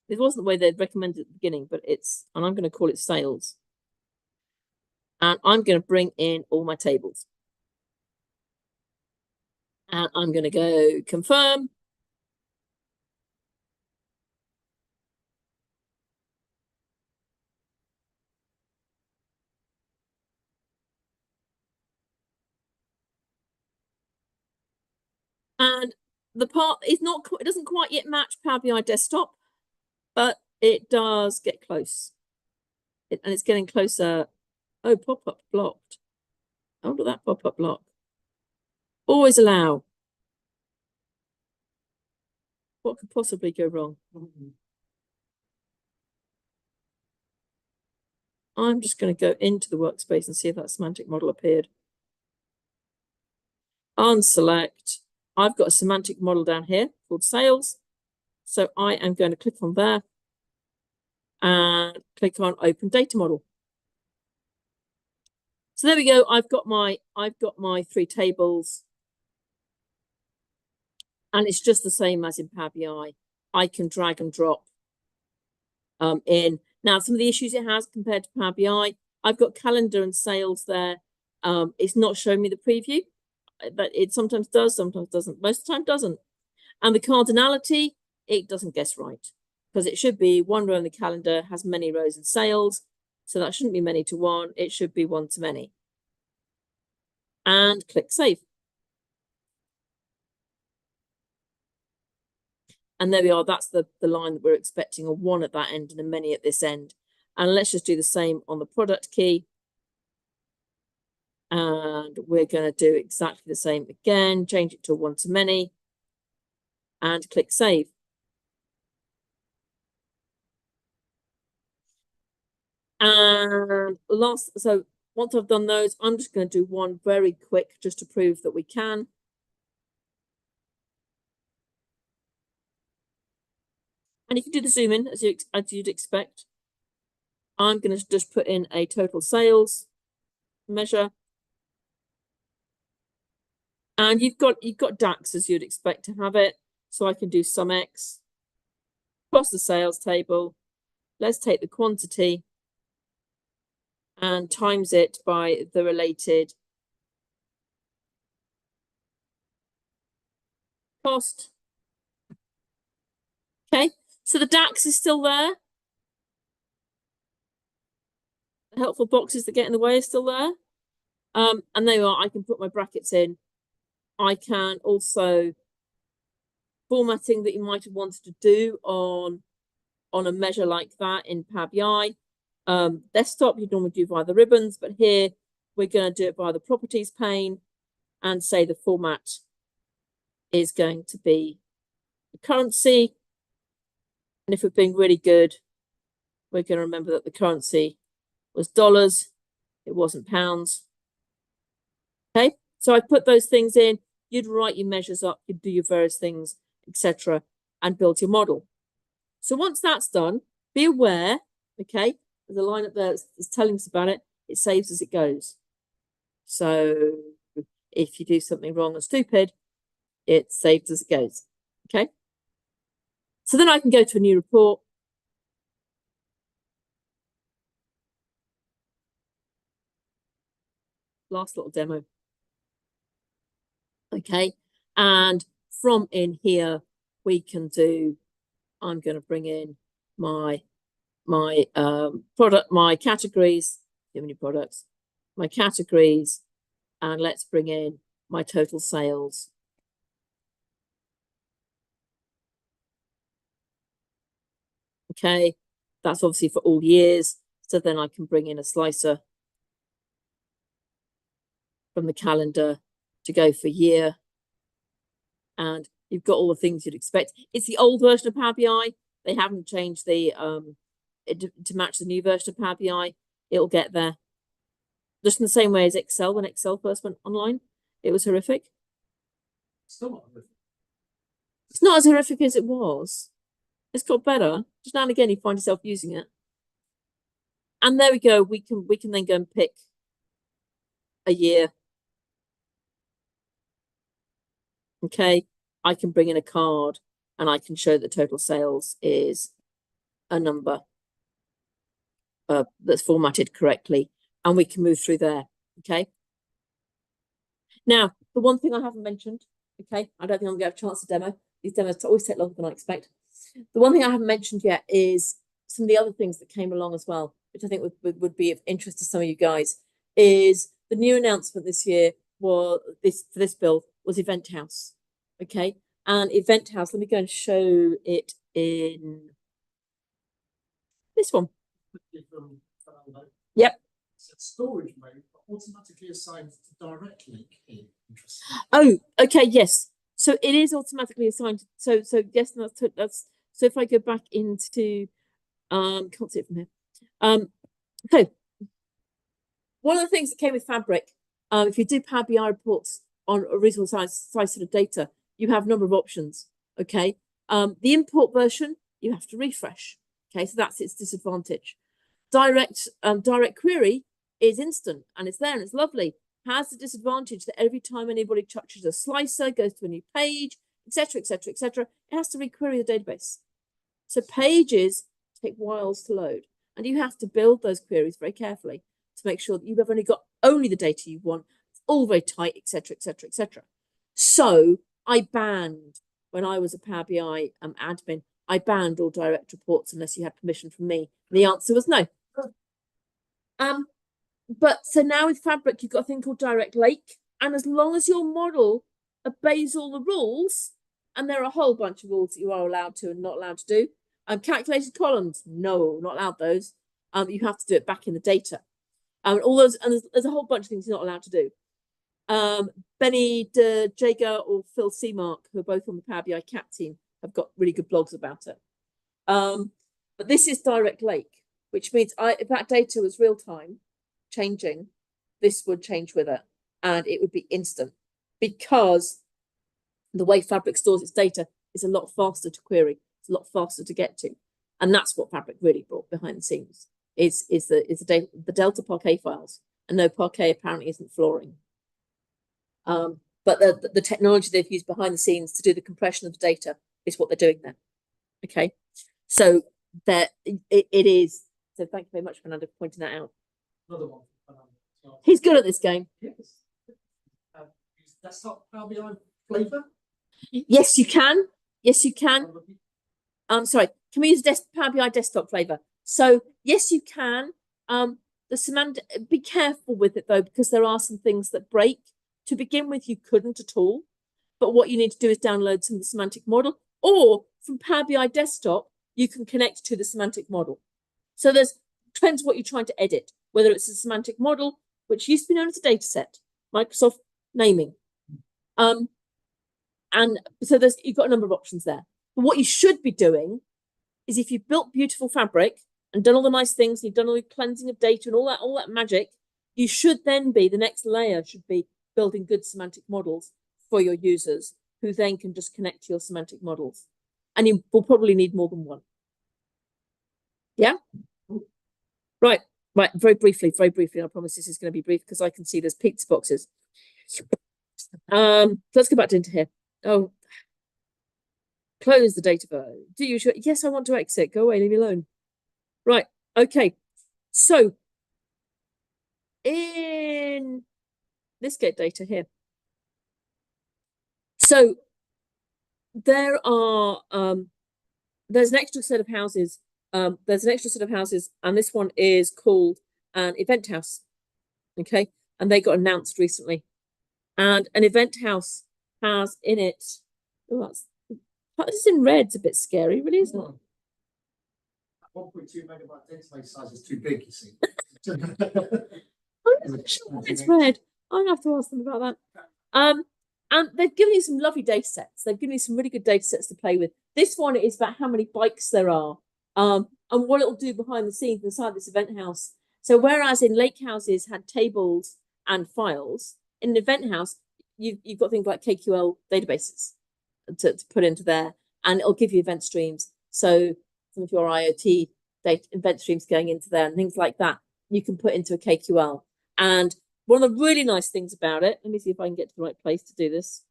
It wasn't the way they'd recommended at the beginning, but it's, and I'm going to call it sales. And I'm going to bring in all my tables. And I'm going to go confirm. And the part is not, it doesn't quite yet match Power BI desktop, but it does get close. And it's getting closer. Oh, pop-up blocked. How did that pop-up block? Always allow. What could possibly go wrong? I'm just going to go into the workspace and see if that semantic model appeared. Unselect. I've got a semantic model down here called sales. So I am going to click on there and click on open data model. So there we go. I've got my 3 tables. And it's just the same as in Power BI. I can drag and drop in. Now, some of the issues it has compared to Power BI, I've got calendar and sales there. It's not showing me the preview, but it sometimes does, sometimes doesn't. Most of the time doesn't. And the cardinality, it doesn't guess right, because it should be 1 row in the calendar has many rows in sales. So that shouldn't be many to 1. It should be 1 to many. And click save. And there we are. That's the line that we're expecting, a 1 at that end and a many at this end. And let's just do the same on the product key. And we're going to do exactly the same again, change it to a 1 to many and click save. And so once I've done those, I'm just going to do one very quick just to prove that we can. And you can do the zoom in as you'd expect. I'm going to just put in a total sales measure. And you've got DAX as you'd expect to have it. So I can do sum X across the sales table. Let's take the quantity and times it by the related cost. Okay, so the DAX is still there. The helpful boxes that get in the way are still there. And there you are, I can put my brackets in. I can also formatting that you might have wanted to do on a measure like that in Power BI. Desktop, you'd normally do via the ribbons, but here we're going to do it via the properties pane and say the format is going to be the currency. And if we're being really good, we're going to remember that the currency was dollars. It wasn't pounds. Okay, so I put those things in. You'd write your measures up, you'd do your various things, etc., and build your model. So once that's done, be aware, okay, there's a line up there that's telling us about it. It saves as it goes. So if you do something wrong or stupid, it saves as it goes, okay? So then I can go to a new report. Last little demo. Okay, and from in here, we can do, I'm going to bring in my product, my categories, give me products, my categories, and let's bring in my total sales. Okay, that's obviously for all years. So then I can bring in a slicer from the calendar to go for year. And you've got all the things you'd expect. It's the old version of Power BI. They haven't changed the to match the new version of Power BI. It'll get there. Just in the same way as Excel, when Excel first went online, it was horrific. Still not horrific. It's not as horrific as it was. It's got better. Just now and again, you find yourself using it. And there we go. We can then go and pick a year. Okay, I can bring in a card and I can show that total sales is a number that's formatted correctly, and we can move through there. Okay. Now, the one thing I haven't mentioned, okay, I don't think I'm going to have a chance to demo. These demos always take longer than I expect. The one thing I haven't mentioned yet is some of the other things that came along as well, which I think would be of interest to some of you guys, is the new announcement this year for this build was Event House. Okay, and Event House, let me go and show it in this one. Yep. Storage mode automatically assigned to direct link here. Interesting. Oh, okay, yes. So it is automatically assigned. So yes, that's so if I go back into can't see it from here. Okay. One of the things that came with Fabric, if you do Power BI reports on a reasonable size sort of data, you have a number of options. Okay. The import version, you have to refresh. Okay, so that's its disadvantage. Direct query is instant and it's there and it's lovely. Has the disadvantage that every time anybody touches a slicer, goes to a new page, etc., etc., etc., it has to requery the database. So pages take whiles to load, and you have to build those queries very carefully to make sure that you've only got the data you want. It's all very tight, etc., etc., etc. So I banned, when I was a Power BI admin, I banned all direct reports unless you had permission from me. And the answer was no. But so now with Fabric, you've got a thing called Direct Lake. And as long as your model obeys all the rules, and there are a whole bunch of rules that you are allowed to and not allowed to do. Calculated columns, no, not allowed those. You have to do it back in the data. All those, and there's a whole bunch of things you're not allowed to do. Benny de Jager or Phil Seamark, who are both on the Power BI CAT team, have got really good blogs about it. But this is Direct Lake, which means if that data was real time changing, this would change with it, and it would be instant, because the way Fabric stores its data is a lot faster to query, it's a lot faster to get to, and that's what Fabric really brought behind the scenes. Is the Delta Parquet files, and no, Parquet apparently isn't flooring. but the technology they've used behind the scenes to do the compression of the data is what they're doing there. Okay, so that it is. So thank you very much, Fernando, for pointing that out. Another one. He's good at this game. Yes. Use desktop Power BI flavor. Yes, you can. Yes, you can. Sorry, can we use Power BI desktop flavor? So yes, you can. The semantic, be careful with it though, because there are some things that break. To begin with, you couldn't at all. But what you need to do is download some of the semantic model, or from Power BI desktop, you can connect to the semantic model. So depends what you're trying to edit, whether it's a semantic model, which used to be known as a data set, Microsoft naming. And so you've got a number of options there. But what you should be doing is, if you've built beautiful fabric and done all the nice things, you've done all the cleansing of data and all that magic, you should then be, the next layer should be building good semantic models for your users, who then can just connect to your semantic models. And you will probably need more than one. Yeah? Right, very briefly, I promise this is going to be brief because I can see there's pizza boxes. Let's go back into here. Oh, close the data bar. Do you? Yes, I want to exit. Go away, leave me alone. Right, okay. So let's get data here. So there are there's an extra set of houses. And this one is called an event house. Okay, and they got announced recently. And an event house has in it, oh, this is in red. It's a bit scary, really, isn't it? 1.2 megabyte database size is too big, you see. I'm not sure why it's red. I'm gonna have to ask them about that. And they've given you some lovely data sets. They've given you some really good data sets to play with. This one is about how many bikes there are, and what it'll do behind the scenes inside this event house. So whereas in lake houses had tables and files, in an event house, you've got things like KQL databases to put into there, and it'll give you event streams. So some of your IoT data, event streams going into there and things like that, you can put into a KQL. And one of the really nice things about it, let me see if I can get to the right place to do this.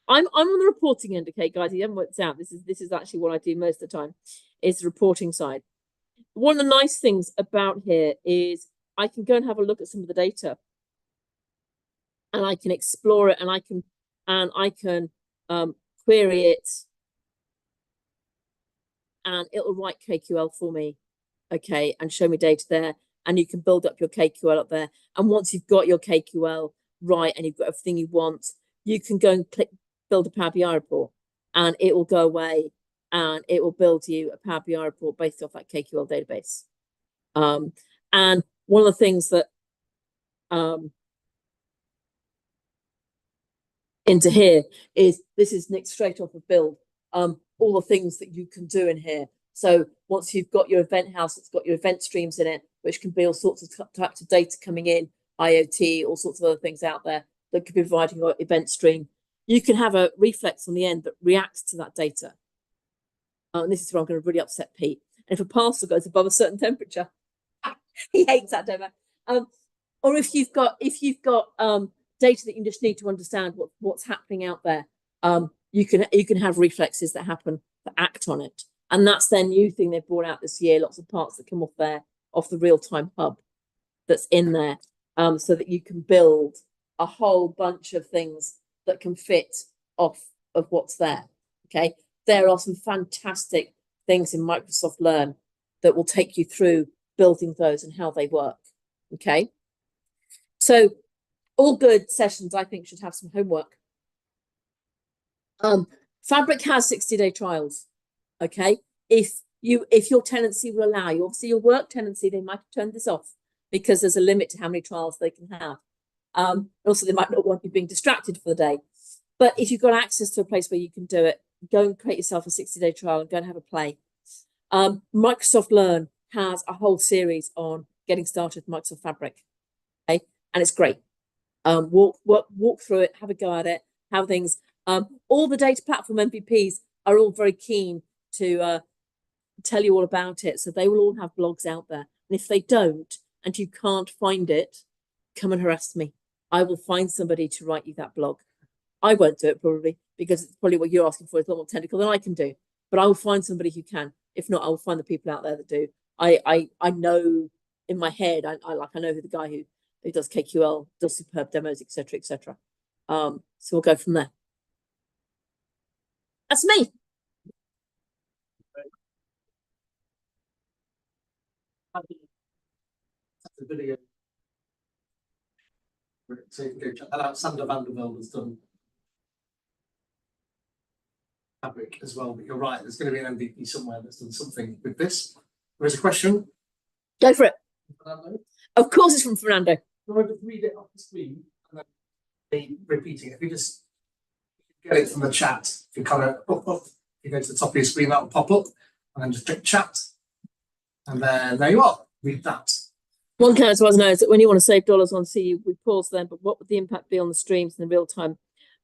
I'm on the reporting end, okay, guys. You haven't worked out. This is actually what I do most of the time, is the reporting side. One of the nice things about here is I can go and have a look at some of the data, and I can explore it, and I can query it, and it'll write KQL for me, okay, and show me data there. And you can build up your KQL up there. And once you've got your KQL right and you've got everything you want, you can go and click build a Power BI report, and it will go away and it will build you a Power BI report based off that KQL database. And one of the things that into here is, this is nicked straight off of build, all the things that you can do in here. So once you've got your event house, it's got your event streams in it, which can be all sorts of types of data coming in, IoT, all sorts of other things out there that could be providing your event stream. You can have a reflex on the end that reacts to that data. And this is where I'm going to really upset Pete. And if a parcel goes above a certain temperature, he hates that, don't I? Or if you've got data that you just need to understand what's happening out there, you can have reflexes that happen that act on it. And that's their new thing they've brought out this year. Lots of parts that come off the real-time hub that's in there, so that you can build a whole bunch of things that can fit off of what's there. Okay, there are some fantastic things in Microsoft Learn that will take you through building those and how they work. Okay, so all good sessions, I think, should have some homework. Fabric has 60-day trials. Okay, if your tenancy will allow you, obviously your work tenancy, they might have turned this off because there's a limit to how many trials they can have. Also, they might not want you being distracted for the day. But if you've got access to a place where you can do it, go and create yourself a 60-day trial and go and have a play. Microsoft Learn has a whole series on getting started with Microsoft Fabric. Okay, and it's great. Walk through it, have a go at it, have things. All the data platform MVPs are all very keen to tell you all about it. So they will all have blogs out there. And if they don't, and you can't find it, come and harass me. I will find somebody to write you that blog. I won't do it probably because it's probably what you're asking for is a lot more technical than I can do. But I will find somebody who can. If not, I will find the people out there that do. I know in my head, I know who the guy who does KQL, does superb demos, etc., etc. So we'll go from there. That's me. That's a video. So you can go check that out. Sander van der Velde has done Fabric as well, but you're right, there's going to be an MVP somewhere that's done something with this. There is a question. Go for it. Fernando? Of course, it's from Fernando. No, just read it off the screen and then be repeating. If you just get it from the chat, if you kind of if you go to the top of your screen, that will pop up, and then just click chat, and then there you are. Read that. One character was knows that when you want to save dollars on CU, we pause them, but what would the impact be on the streams in the real time?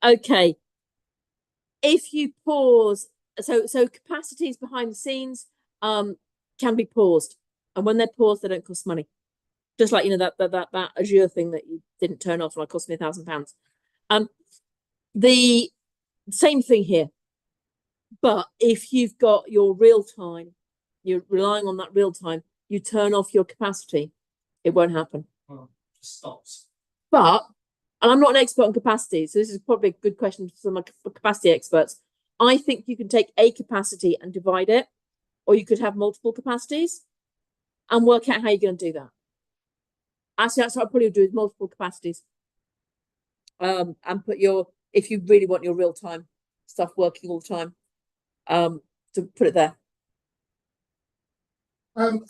Okay. If you pause, so capacities behind the scenes can be paused, and when they're paused, they don't cost money. Just like that Azure thing that you didn't turn off, like cost me £1,000. The same thing here, but if you've got your real time, you're relying on that real time, you turn off your capacity, it won't happen. Well, it just stops. But, and I'm not an expert on capacity, so this is probably a good question for some capacity experts. I think you can take a capacity and divide it, or you could have multiple capacities and work out how you're going to do that. Actually, that's what I probably would do with multiple capacities. And put if you really want your real time stuff working all the time, to put it there. And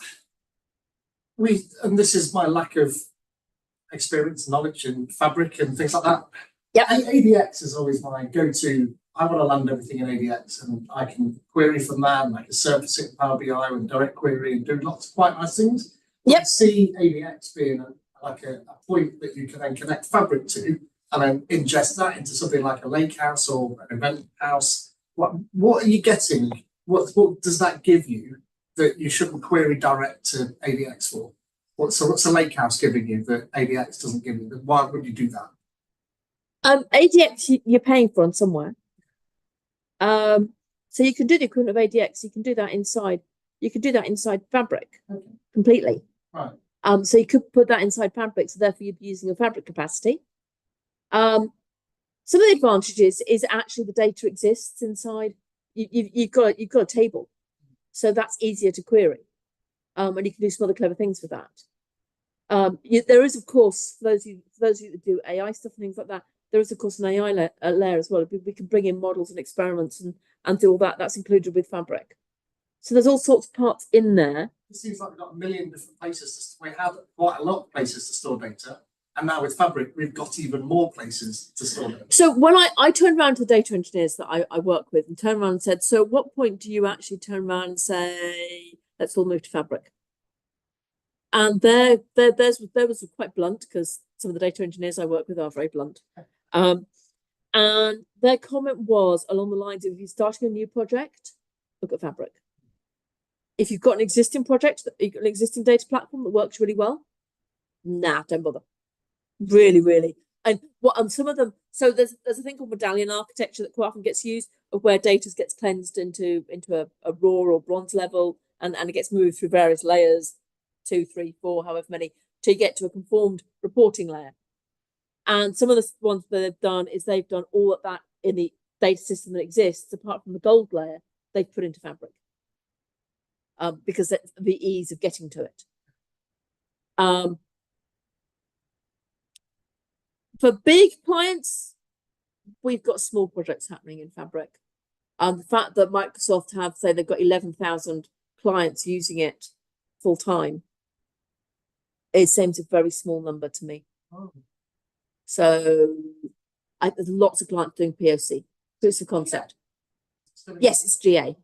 this is my lack of experience, knowledge in Fabric and things like that. Yeah. ADX is always my go-to. I want to land everything in ADX, and I can query from that, and I can surface it in Power BI and direct query and do lots of quite nice things. Yep. I see ADX being a point that you can then connect Fabric to, and then ingest that into something like a lake house or an event house. What are you getting? What does that give you that you shouldn't query direct to ADX for? What's a lake house giving you that ADX doesn't give you? Why would you do that? ADX you're paying for on somewhere. So you can do the equivalent of ADX. You can do that inside. You can do that inside Fabric completely. Right. So you could put that inside Fabric. So therefore, you'd be using a Fabric capacity. Some of the advantages is actually the data exists inside. You've got a table, so that's easier to query, and you can do some other clever things with that. There is, of course, for those of you that do AI stuff and things like that, there is, of course, an AI layer as well. We can bring in models and experiments and do all that. That's included with Fabric. So there's all sorts of parts in there. It seems like we've got a million different places. We have quite a lot of places to store data. And now with Fabric, we've got even more places to store data. So when I turned around to the data engineers that I work with and turned around and said, so at what point do you actually turn around and say, let's all move to Fabric? And they was quite blunt, because some of the data engineers I work with are very blunt. And their comment was along the lines of, if you're starting a new project, look at Fabric. If you've got an existing project, you've got an existing data platform that works really well, nah, don't bother. Really. And some of them, so there's a thing called medallion architecture that quite often gets used, of where data gets cleansed into a raw or bronze level, and it gets moved through various layers, 2, 3, 4, however many, till you get to a conformed reporting layer. And some of the ones that they've done is they've done all of that in the data system that exists, apart from the gold layer, they've put into Fabric. Because that's the ease of getting to it. For big clients, we've got small projects happening in Fabric. The fact that Microsoft have, say, they've got 11,000 clients using it full time, it seems a very small number to me. Oh. So there's lots of clients doing POC, proof of concept. Yes, it's GA.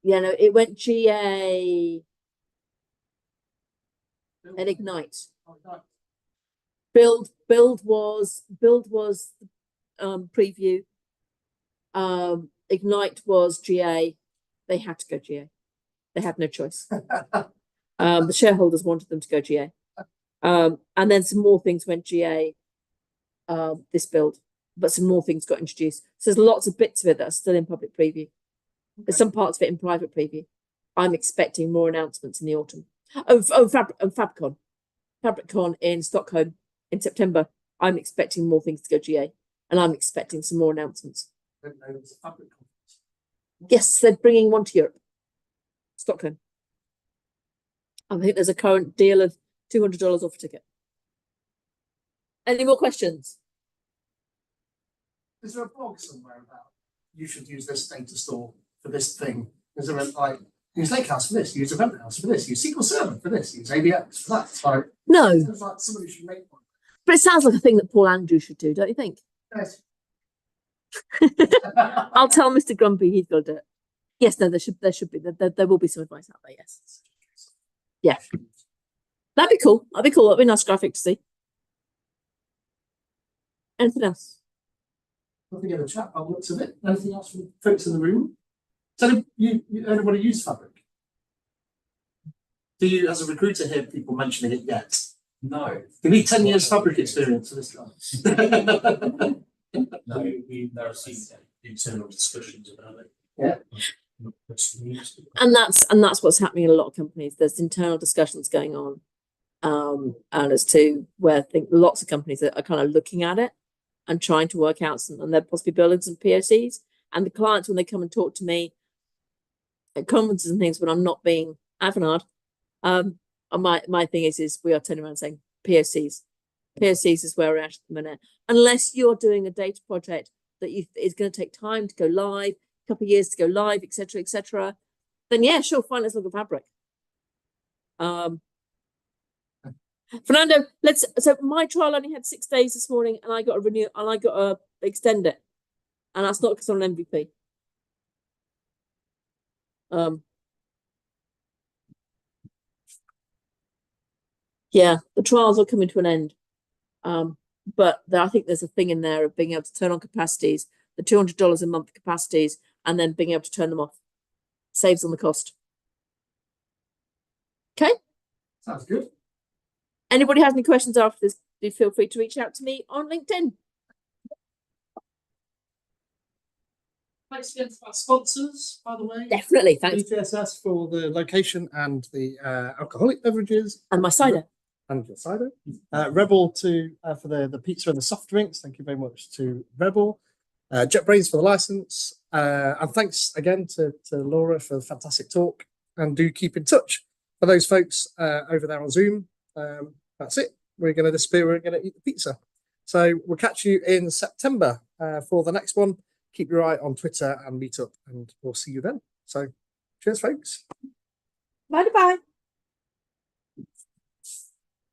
Yeah, no, it went GA and Ignite. Build was preview. Ignite was GA. They had to go GA. They had no choice. The shareholders wanted them to go GA. And then some more things went GA this build. but some more things got introduced. So there's lots of bits of it that are still in public preview. There's some parts of it in private preview. I'm expecting more announcements in the autumn. FabCon. FabricCon in Stockholm in September. I'm expecting more things to go GA, and I'm expecting some more announcements. I didn't know there was a fabric conference. Yes, they're bringing one to Europe. Stockholm. I think there's a current deal of $200 off a ticket. Any more questions? Is there a blog somewhere about you should use this data store for this thing? Is there a like use Lakehouse for this, use Event House for this, use SQL Server for this, use ABX for that? It's like No, it's like somebody should make one. but it sounds like a thing that Paul Andrews should do, don't you think? Yes. I'll tell Mr. Grumpy he's got to do it. Yes, no, there will be some advice out there, yes. Yeah. That'd be cool. That'd be a nice graphic to see. Anything else? Nothing in the chat. I've looked at it. Anything else from folks in the room? So anybody use Fabric? Do you, as a recruiter, hear people mentioning it yet? No, You need 10 years Fabric experience for this guy. no, there are some internal discussions about it. Yeah. And that's what's happening in a lot of companies. There's internal discussions going on, and as to where I think lots of companies are kind of looking at it and trying to work out some, and they're possibly building some POCs. And the clients, when they come and talk to me at conferences and things, when I'm not being avant-garde, my thing is we are turning around saying POCs. POCs is where we're at the minute. Unless you're doing a data project that is going to take time to go live, a couple of years to go live, etc., then yeah, sure, fine, let's look at Fabric. Fernando, so my trial only had 6 days this morning, and I got a renew, and I got to extend it, and that's not because I'm an MVP. Yeah, the trials are coming to an end. But I think there's a thing in there of being able to turn on capacities, the $200 a month capacities, and then being able to turn them off. Saves on the cost. Okay. Sounds good. Anybody has any questions after this, do feel free to reach out to me on LinkedIn. Thanks again to our sponsors, by the way. Definitely, thanks. BTSS for the location and the alcoholic beverages. And my cider. And your cider. Rebel for the pizza and the soft drinks. Thank you very much to Rebel. JetBrains for the license. And thanks again to Laura for the fantastic talk. And do keep in touch. For those folks over there on Zoom, that's it. We're going to disappear. We're going to eat the pizza. So we'll catch you in September for the next one. Keep your eye on Twitter and Meetup, and we'll see you then. So cheers, folks. Bye-bye.